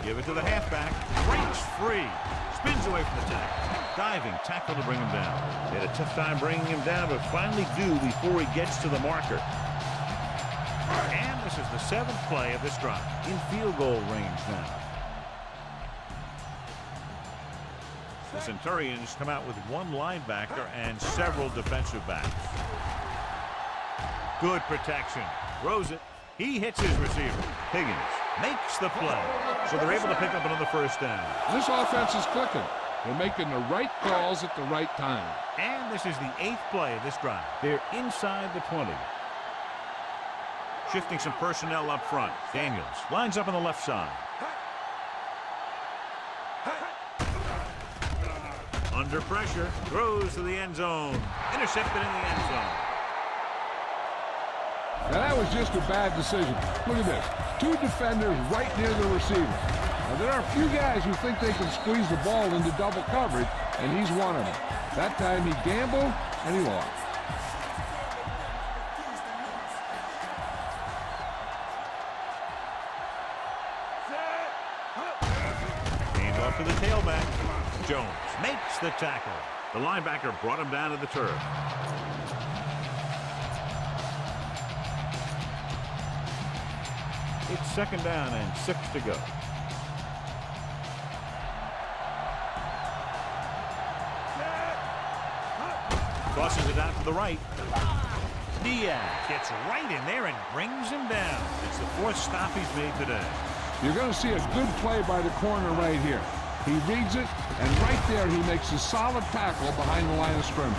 Give it to the halfback. Breaks free. Spins away from the tackle. Diving tackle to bring him down. They had a tough time bringing him down, but finally do before he gets to the marker. And this is the 7th play of this drive. In field goal range now. The Centurions come out with 1 linebacker and several defensive backs. Good protection. Throws it. He hits his receiver. Higgins makes the play. So they're able to pick up another first down. This offense is clicking. They're making the right calls at the right time. And this is the 8th play of this drive. They're inside the 20. Shifting some personnel up front. Daniels lines up on the left side. Under pressure. Throws to the end zone. Intercepted in the end zone. Now that was just a bad decision. Look at this. 2 defenders right near the receiver. Now there are a few guys who think they can squeeze the ball into double coverage, and he's one of them. That time he gambled, and he lost. Hands off to the tailback. Jones makes the tackle. The linebacker brought him down to the turf. It's 2nd down and 6 to go. Tosses it out to the right. Diaz gets right in there and brings him down. It's the 4th stop he's made today. You're going to see a good play by the corner right here. He reads it, and right there he makes a solid tackle behind the line of scrimmage.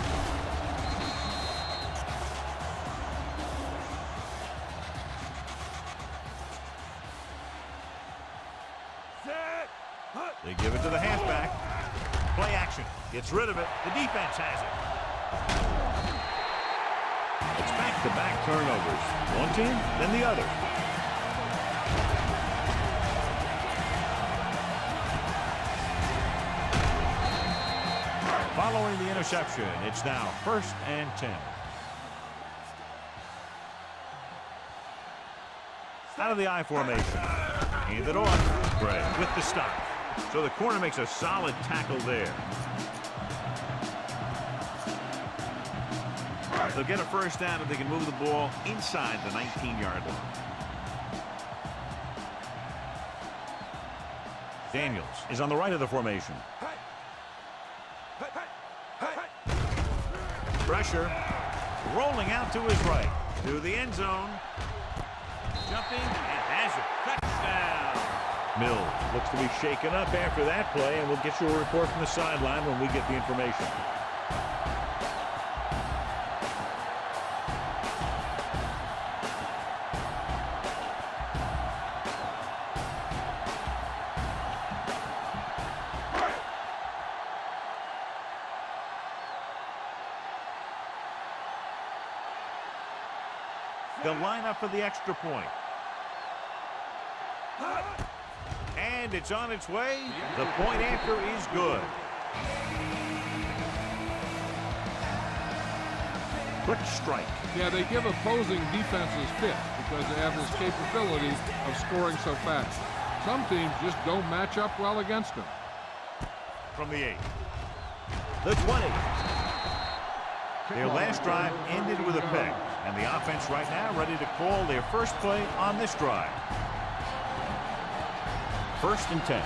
They give it to the halfback. Play action. Gets rid of it. The defense has it. It's back-to-back turnovers. One team, then the other. Following the interception, it's now 1st and 10. Out of the I formation. Hand it off. Gray with the stop. So the corner makes a solid tackle there. They'll get a 1st down if they can move the ball inside the 19-yard line. Daniels is on the right of the formation. Pressure. Rolling out to his right. To the end zone. Jumping and has it. Touchdown. Mills looks to be shaken up after that play, and we'll get you a report from the sideline when we get the information. The lineup for the extra point. And it's on its way. The point after is good. Quick strike. Yeah, they give opposing defenses fits because they have this capability of scoring so fast. Some teams just don't match up well against them. From the 8. The 20. Their last drive ended with a pick. And the offense right now ready to call their first play on this drive. 1st and 10.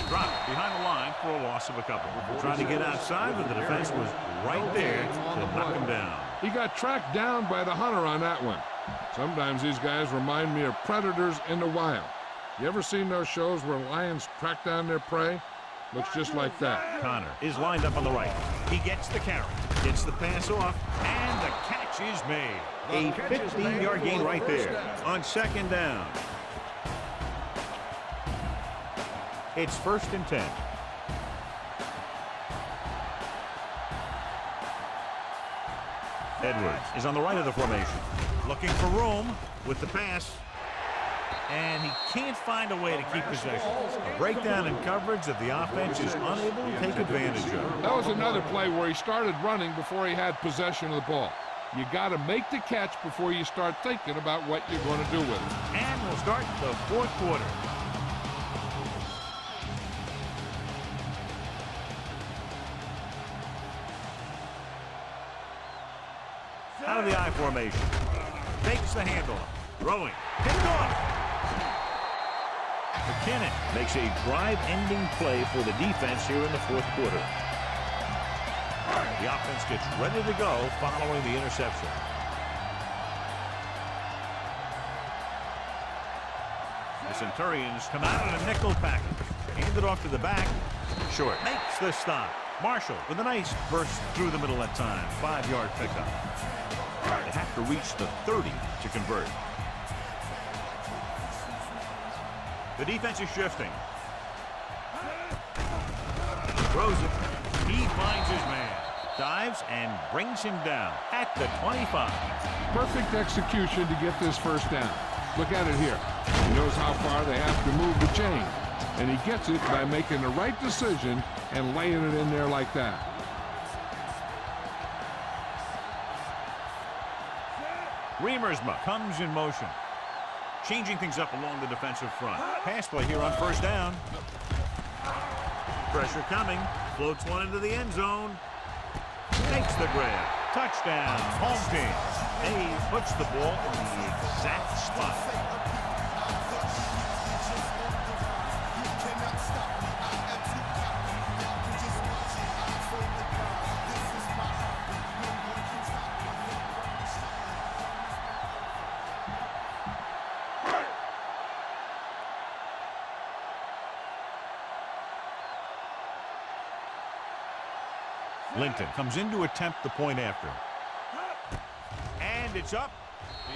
Dropped behind the line for a loss of a couple. Trying to get outside, but the defense was right there to knock him down. He got tracked down by the hunter on that one. Sometimes these guys remind me of predators in the wild. You ever seen those shows where lions track down their prey? Looks just like that. Connor is lined up on the right. He gets the carry, gets the pass off, and the catch is made. A 15-yard gain right there on 2nd down. It's 1st and 10. Edwards is on the right of the formation. Looking for room with the pass. And he can't find a way to keep possession. A breakdown in coverage that the offense is unable to take advantage of. That was another play where he started running before he had possession of the ball. You got to make the catch before you start thinking about what you're going to do with it. And we'll start the 4th quarter. Out of the I formation. Takes the handoff. Throwing. Picked off. McKinnon makes a drive-ending play for the defense here in the 4th quarter. The offense gets ready to go following the interception. The Centurions come out in a nickel package. Hand it off to the back. Short makes the stop. Marshall with a nice burst through the middle that time. 5-yard pickup. They have to reach the 30 to convert. The defense is shifting. Throws it. He finds his man. Dives and brings him down at the 25. Perfect execution to get this first down. Look at it here. He knows how far they have to move the chain. And he gets it by making the right decision and laying it in there like that. Remersma comes in motion. Changing things up along the defensive front. Pass play here on first down. Pressure coming. Floats one into the end zone. Takes the grab. Touchdown. Home team. He puts the ball in the exact spot. Linton comes in to attempt the point after. And it's up.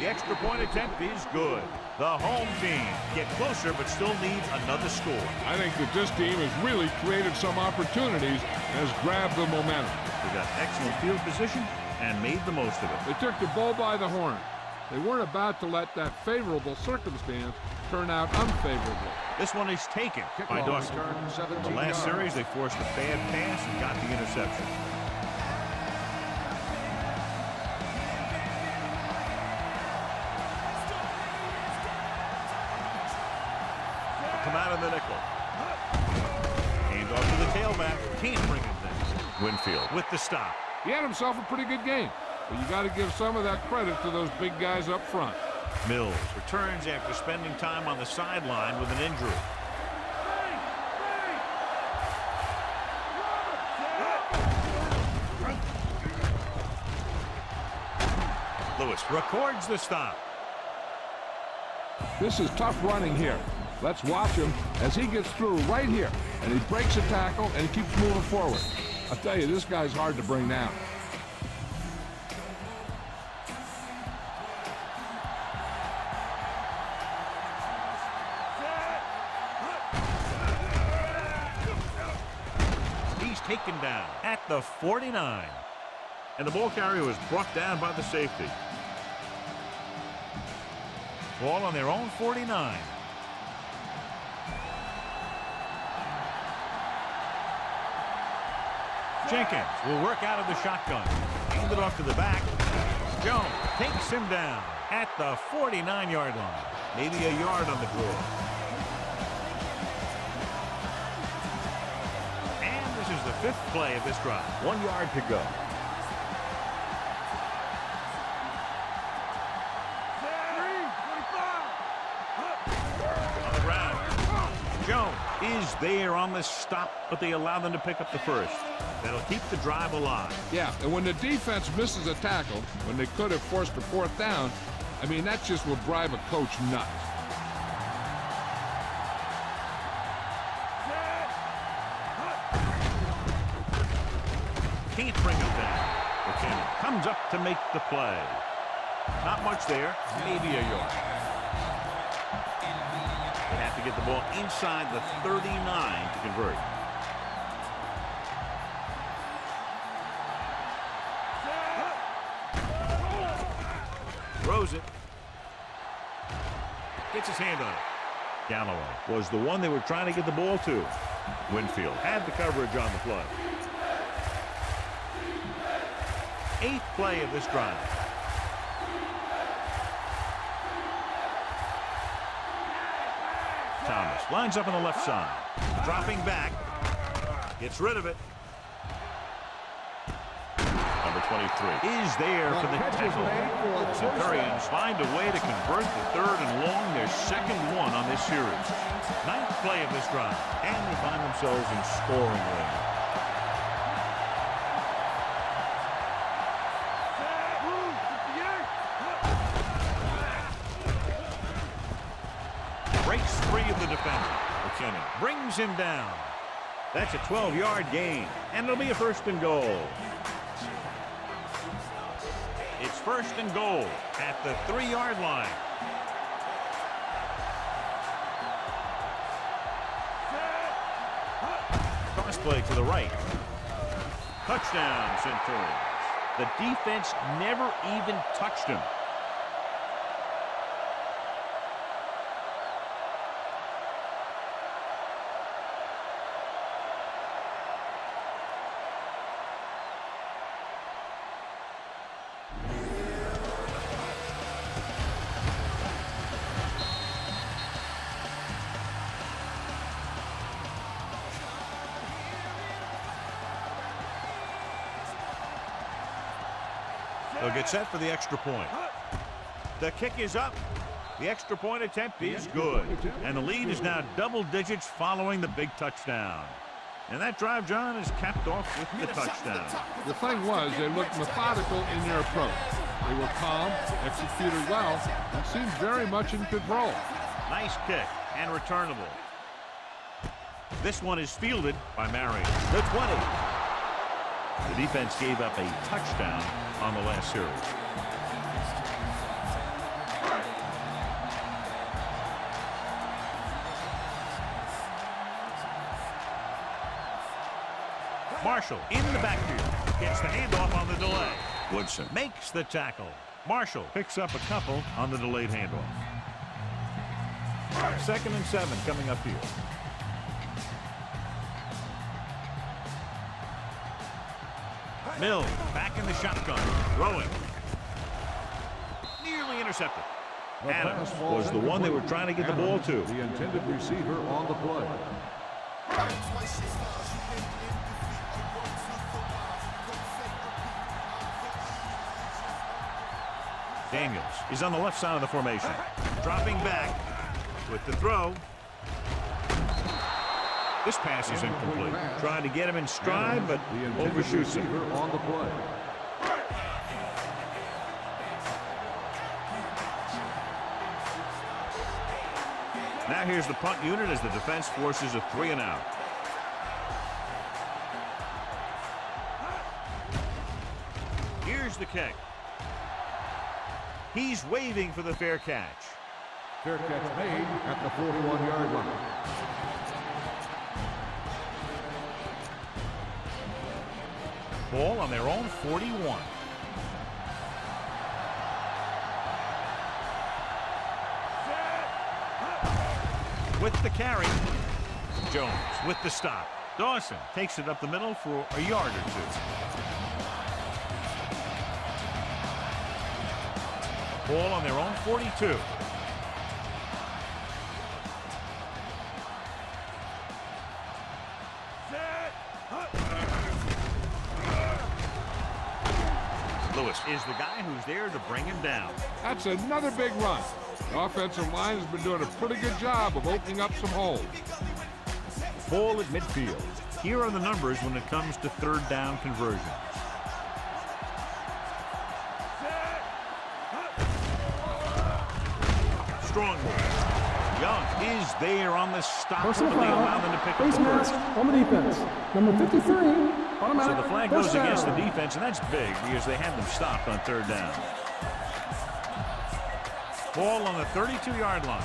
The extra point attempt is good. The home team get closer but still needs another score. I think that this team has really created some opportunities and has grabbed the momentum. They got excellent field position and made the most of it. They took the bull by the horn. They weren't about to let that favorable circumstance turn out unfavorable. This one is taken by Dawson. The last series, they forced a bad pass and got the interception. Come out of the nickel. Hand off to the tailback. Can't bring him down. Winfield with the stop. He had himself a pretty good game, but you got to give some of that credit to those big guys up front. Mills returns after spending time on the sideline with an injury. Lewis records the stop. This is tough running here. Let's watch him as he gets through right here, and he breaks a tackle and keeps moving forward. I'll tell you, this guy's hard to bring down. He's taken down at the 49. And the ball carrier was brought down by the safety. Ball on their own 49. Jenkins will work out of the shotgun. Hand it off to the back. Jones takes him down at the 49-yard line. Maybe a yard on the draw. And this is the fifth play of this drive. 1 yard to go. On the ground. Jones is there on the stop, but they allow them to pick up the first. That'll keep the drive alive. Yeah, and when the defense misses a tackle, when they could have forced a fourth down, I mean, that just will drive a coach nuts. Can't bring him down. McKinnon comes up to make the play. Not much there, maybe a yard. They have to get the ball inside the 39 to convert. Throws it. Gets his hand on it. Galloway was the one they were trying to get the ball to. Winfield had the coverage on the play. 8th play of this drive. Thomas lines up on the left side. Dropping back. Gets rid of it. Number 23 is there for the tackle. Centurions find a way to convert the third and long, their second one on this series. 9th play of this drive. And they find themselves in scoring range. Breaks free of the defender. McKinnon brings him down. That's a 12-yard gain, and it'll be a first and goal. It's first and goal at the 3-yard line. Toss play to the right. Touchdown, Centurions. The defense never even touched him. They'll get set for the extra point. The kick is up. The extra point attempt is good. And the lead is now double digits following the big touchdown. And that drive, John, is capped off with the touchdown. The thing was, they looked methodical in their approach. They were calm, executed well, and seemed very much in control. Nice kick and returnable. This one is fielded by Marion. The 20. The defense gave up a touchdown on the last series. Marshall in the backfield gets the handoff on the delay. Woodson makes the tackle. Marshall picks up a couple on the delayed handoff. 2nd and 7 coming up here. Mills back in the shotgun, throwing. Nearly intercepted. Adams was the one they were trying to get the ball to. The intended receiver on the play. Daniels is on the left side of the formation. Dropping back with the throw. This pass is incomplete. Trying to get him in stride, but overshoots him. On the play. Now here's the punt unit as the defense forces a 3-and-out. Here's the kick. He's waving for the fair catch. Fair catch made at the 41-yard line. Ball on their own 41. With the carry. Jones with the stop. Dawson takes it up the middle for a yard or two. Ball on their own 42. Lewis is the guy who's there to bring him down. That's another big run. The offensive line has been doing a pretty good job of opening up some holes. Ball at midfield. Here are the numbers when it comes to third down conversions. Strong ball. Young is there on the stop, but Personal they allow foul. them to pick Face up the mask first. on the defense. Number 53. Automatic So the flag first goes against the down. defense, and that's big because they had them stopped on third down. Ball on the 32-yard line.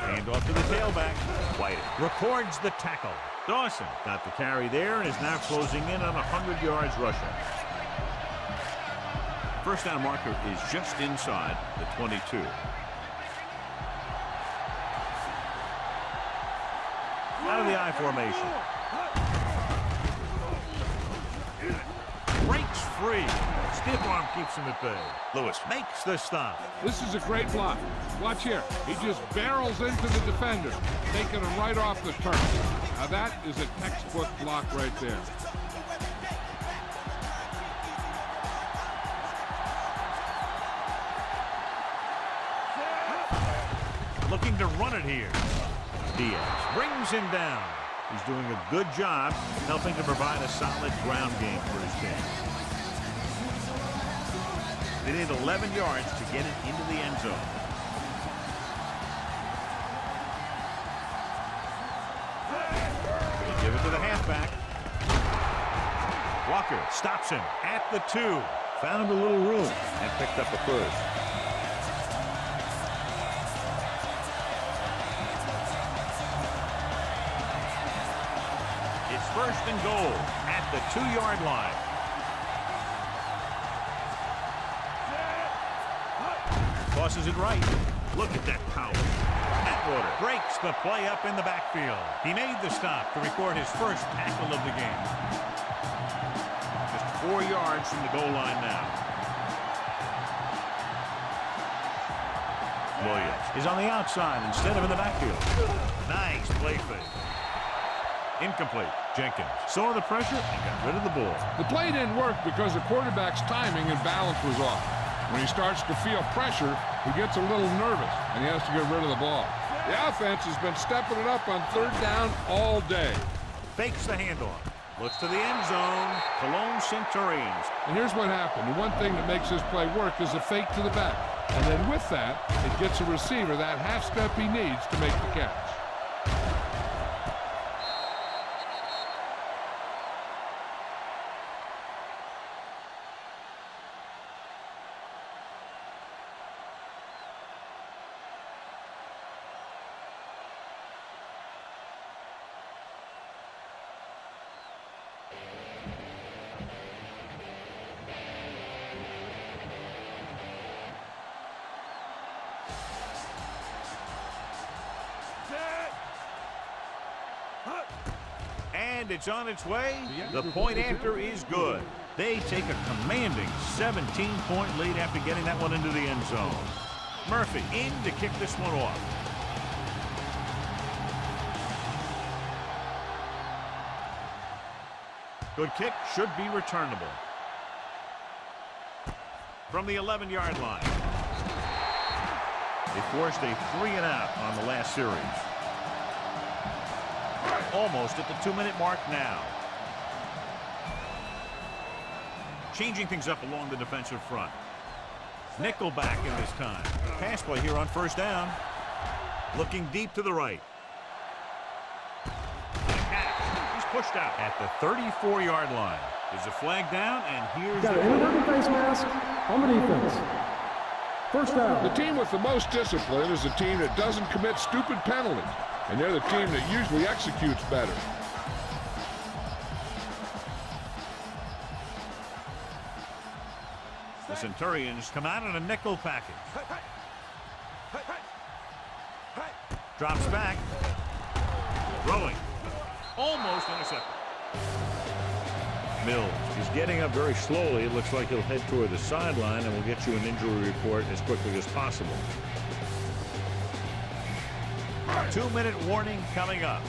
Hand off to the tailback. White records the tackle. Dawson got the carry there and is now closing in on 100 yards rushing. First down marker is just inside the 22. Out of the I formation. Breaks free. Stiff arm keeps him at bay. Lewis makes the stop. This is a great block. Watch here. He just barrels into the defender, taking him right off the turf. Now that is a textbook block right there. Looking to run it here. Diaz brings him down. He's doing a good job helping to provide a solid ground game for his team. They need 11 yards to get it into the end zone. They give it to the halfback. Walker stops him at the 2. Found a little room and picked up the first. First and goal at the 2-yard line. Tosses it right. Look at that power. Atwater breaks the play up in the backfield. He made the stop to record his first tackle of the game. Just 4 yards from the goal line now. Williams is on the outside instead of in the backfield. Nice play fake. Incomplete. Jenkins saw the pressure and got rid of the ball. The play didn't work because the quarterback's timing and balance was off. When he starts to feel pressure, he gets a little nervous, and he has to get rid of the ball. The offense has been stepping it up on 3rd down all day. Fakes the handoff. Looks to the end zone. Cologne Centurions. And here's what happened. The one thing that makes this play work is a fake to the back. And then with that, it gets a receiver that half step he needs to make the catch. And it's on its way. The point after is good. They take a commanding 17-point lead after getting that one into the end zone. Murphy in to kick this one off. Good kick, should be returnable. From the 11-yard line. They forced a 3-and-out on the last series. Almost at the 2-minute mark now. Changing things up along the defensive front. Nickel back in this time. Pass play here on 1st down. Looking deep to the right. He's pushed out at the 34-yard line. There's a flag down, and here's Got an inadvertent face mask on the defense. 1st down. The team with the most discipline is the team that doesn't commit stupid penalties. And they're the team that usually executes better. The Centurions come out in a nickel package. Drops back. Throwing. Almost intercepted. Mills is getting up very slowly. It looks like he'll head toward the sideline, and we'll get you an injury report as quickly as possible. 2-minute warning coming up.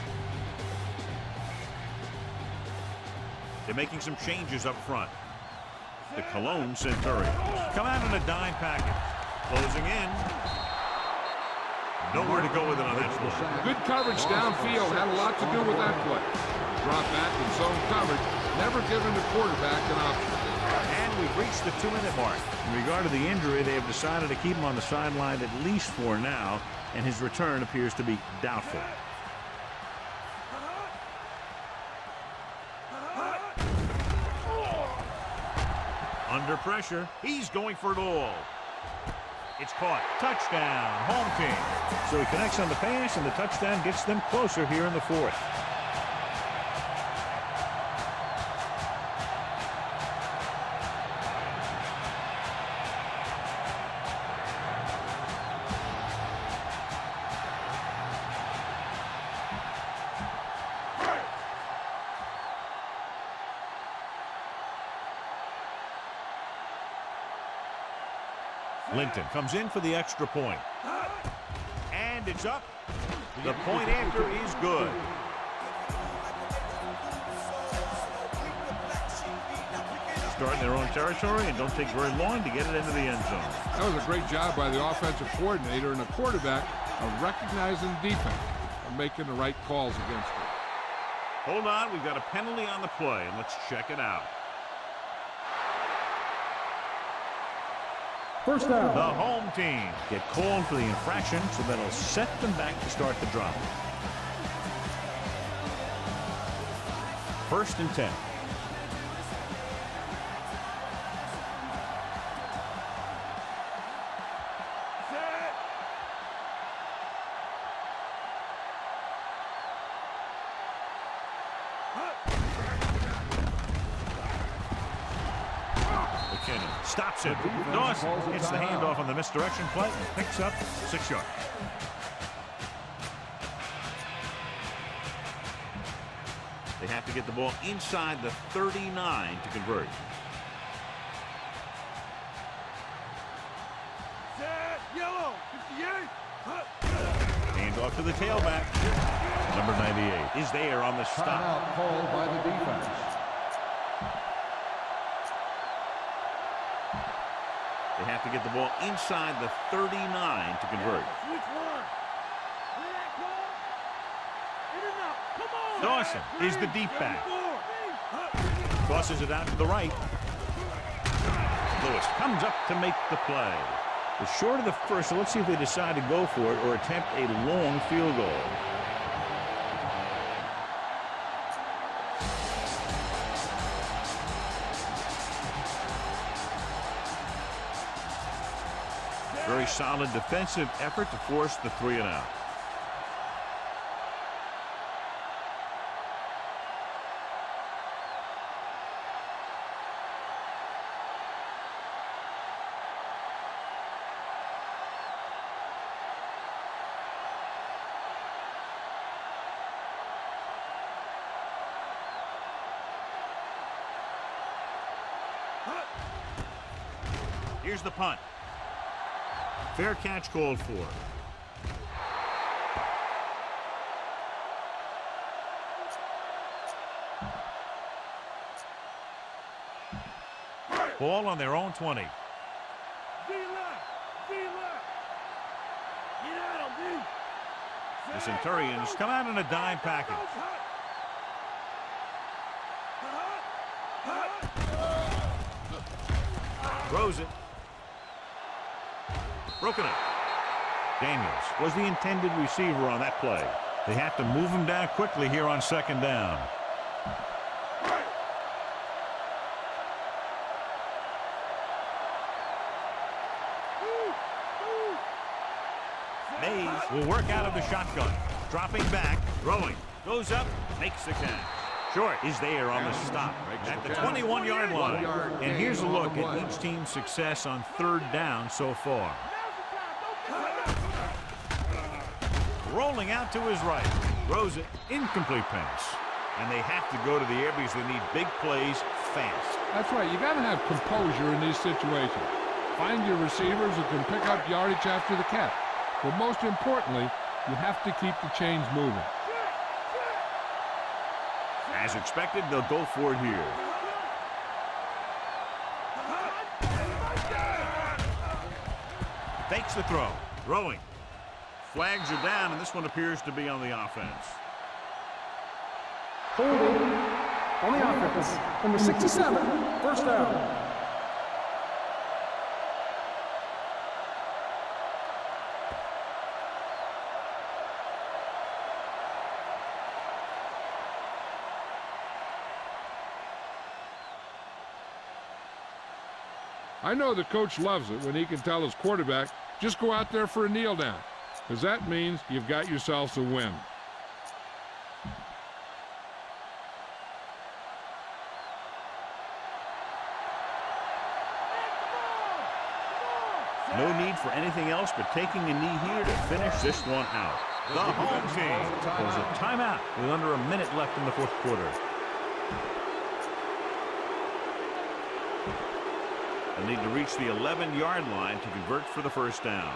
They're making some changes up front. The Cologne Centurions come out in a dime package. Closing in. Nowhere to go with it on that play. Good coverage downfield had a lot to do with that play. Drop back in zone coverage, never giving the quarterback an option. And we've reached the 2-minute mark. In regard to the injury, they have decided to keep him on the sideline at least for now, and his return appears to be doubtful. Under pressure, he's going for it all. It's caught. Touchdown, home team. So he connects on the pass, and the touchdown gets them closer here in the 4th. Linton comes in for the extra point. And it's up. The point after is good. Start in their own territory and don't take very long to get it into the end zone. That was a great job by the offensive coordinator and the quarterback of recognizing the defense and making the right calls against it. Hold on, we've got a penalty on the play, and let's check it out. 1st down. The home team get called for the infraction, so that'll set them back to start the drive. 1st and 10. Stops it. Dawson hits the handoff on the misdirection play and picks up 6 yards. They have to get the ball inside the 39 to convert. Yellow, 58. Handoff to the tailback. Number 98 is there on the stop. Timeout called by the defense. They have to get the ball inside the 39 to convert. Which one? Hear that call? In and out. Come on. Dawson is the deep back. Tosses it out to the right. Lewis comes up to make the play. It's short of the first, so let's see if they decide to go for it or attempt a long field goal. Very solid defensive effort to force the 3-and-out. Here's the punt. Fair catch called for. Ball on their own 20. The Centurions come out in a dime package. Throws it. Broken up. Daniels was the intended receiver on that play. They have to move him down quickly here on 2nd down. Mays will work out of the shotgun. Dropping back, throwing. Goes up, makes the catch. Short is there on the stop at the 21-yard line. And here's a look at each team's success on 3rd down so far. Rolling out to his right. Throws it. Incomplete pass. And they have to go to the air because they need big plays fast. That's right. You got to have composure in these situations. Find your receivers who can pick up yardage after the catch. But most importantly, you have to keep the chains moving. As expected, they'll go for it here. Fakes the throw. Throwing. Flags are down, and this one appears to be on the offense. Holding on the offense. Number 67, 1st down. I know the coach loves it when he can tell his quarterback, just go out there for a kneel down, because that means you've got yourselves a win. No need for anything else but taking a knee here to finish this one out. The home team calls a timeout with under a minute left in the 4th quarter. They'll need to reach the 11-yard line to convert for the 1st down.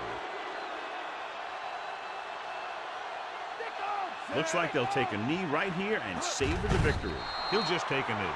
Looks like they'll take a knee right here and savor the victory. He'll just take a knee.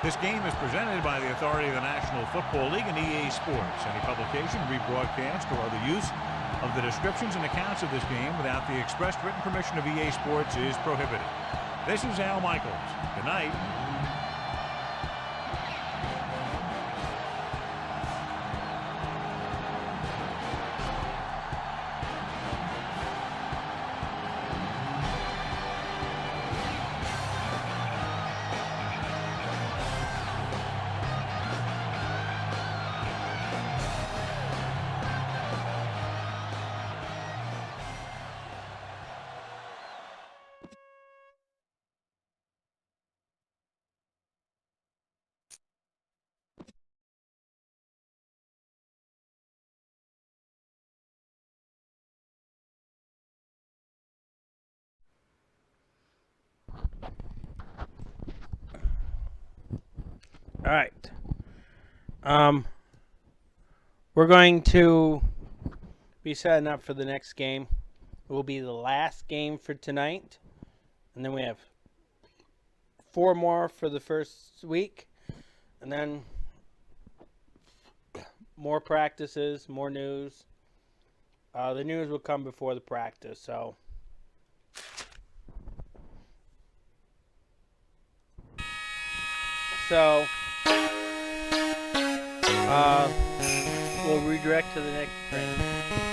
This game is presented by the authority of the National Football League and EA Sports. Any publication, rebroadcast, or other use of the descriptions and accounts of this game without the express written permission of EA Sports is prohibited. This is Al Michaels. Good night. All right. We're going to be setting up for the next game. It will be the last game for tonight. And then we have 4 more for the first week. And then more practices, more news. The news will come before the practice, so... we'll redirect to the next frame.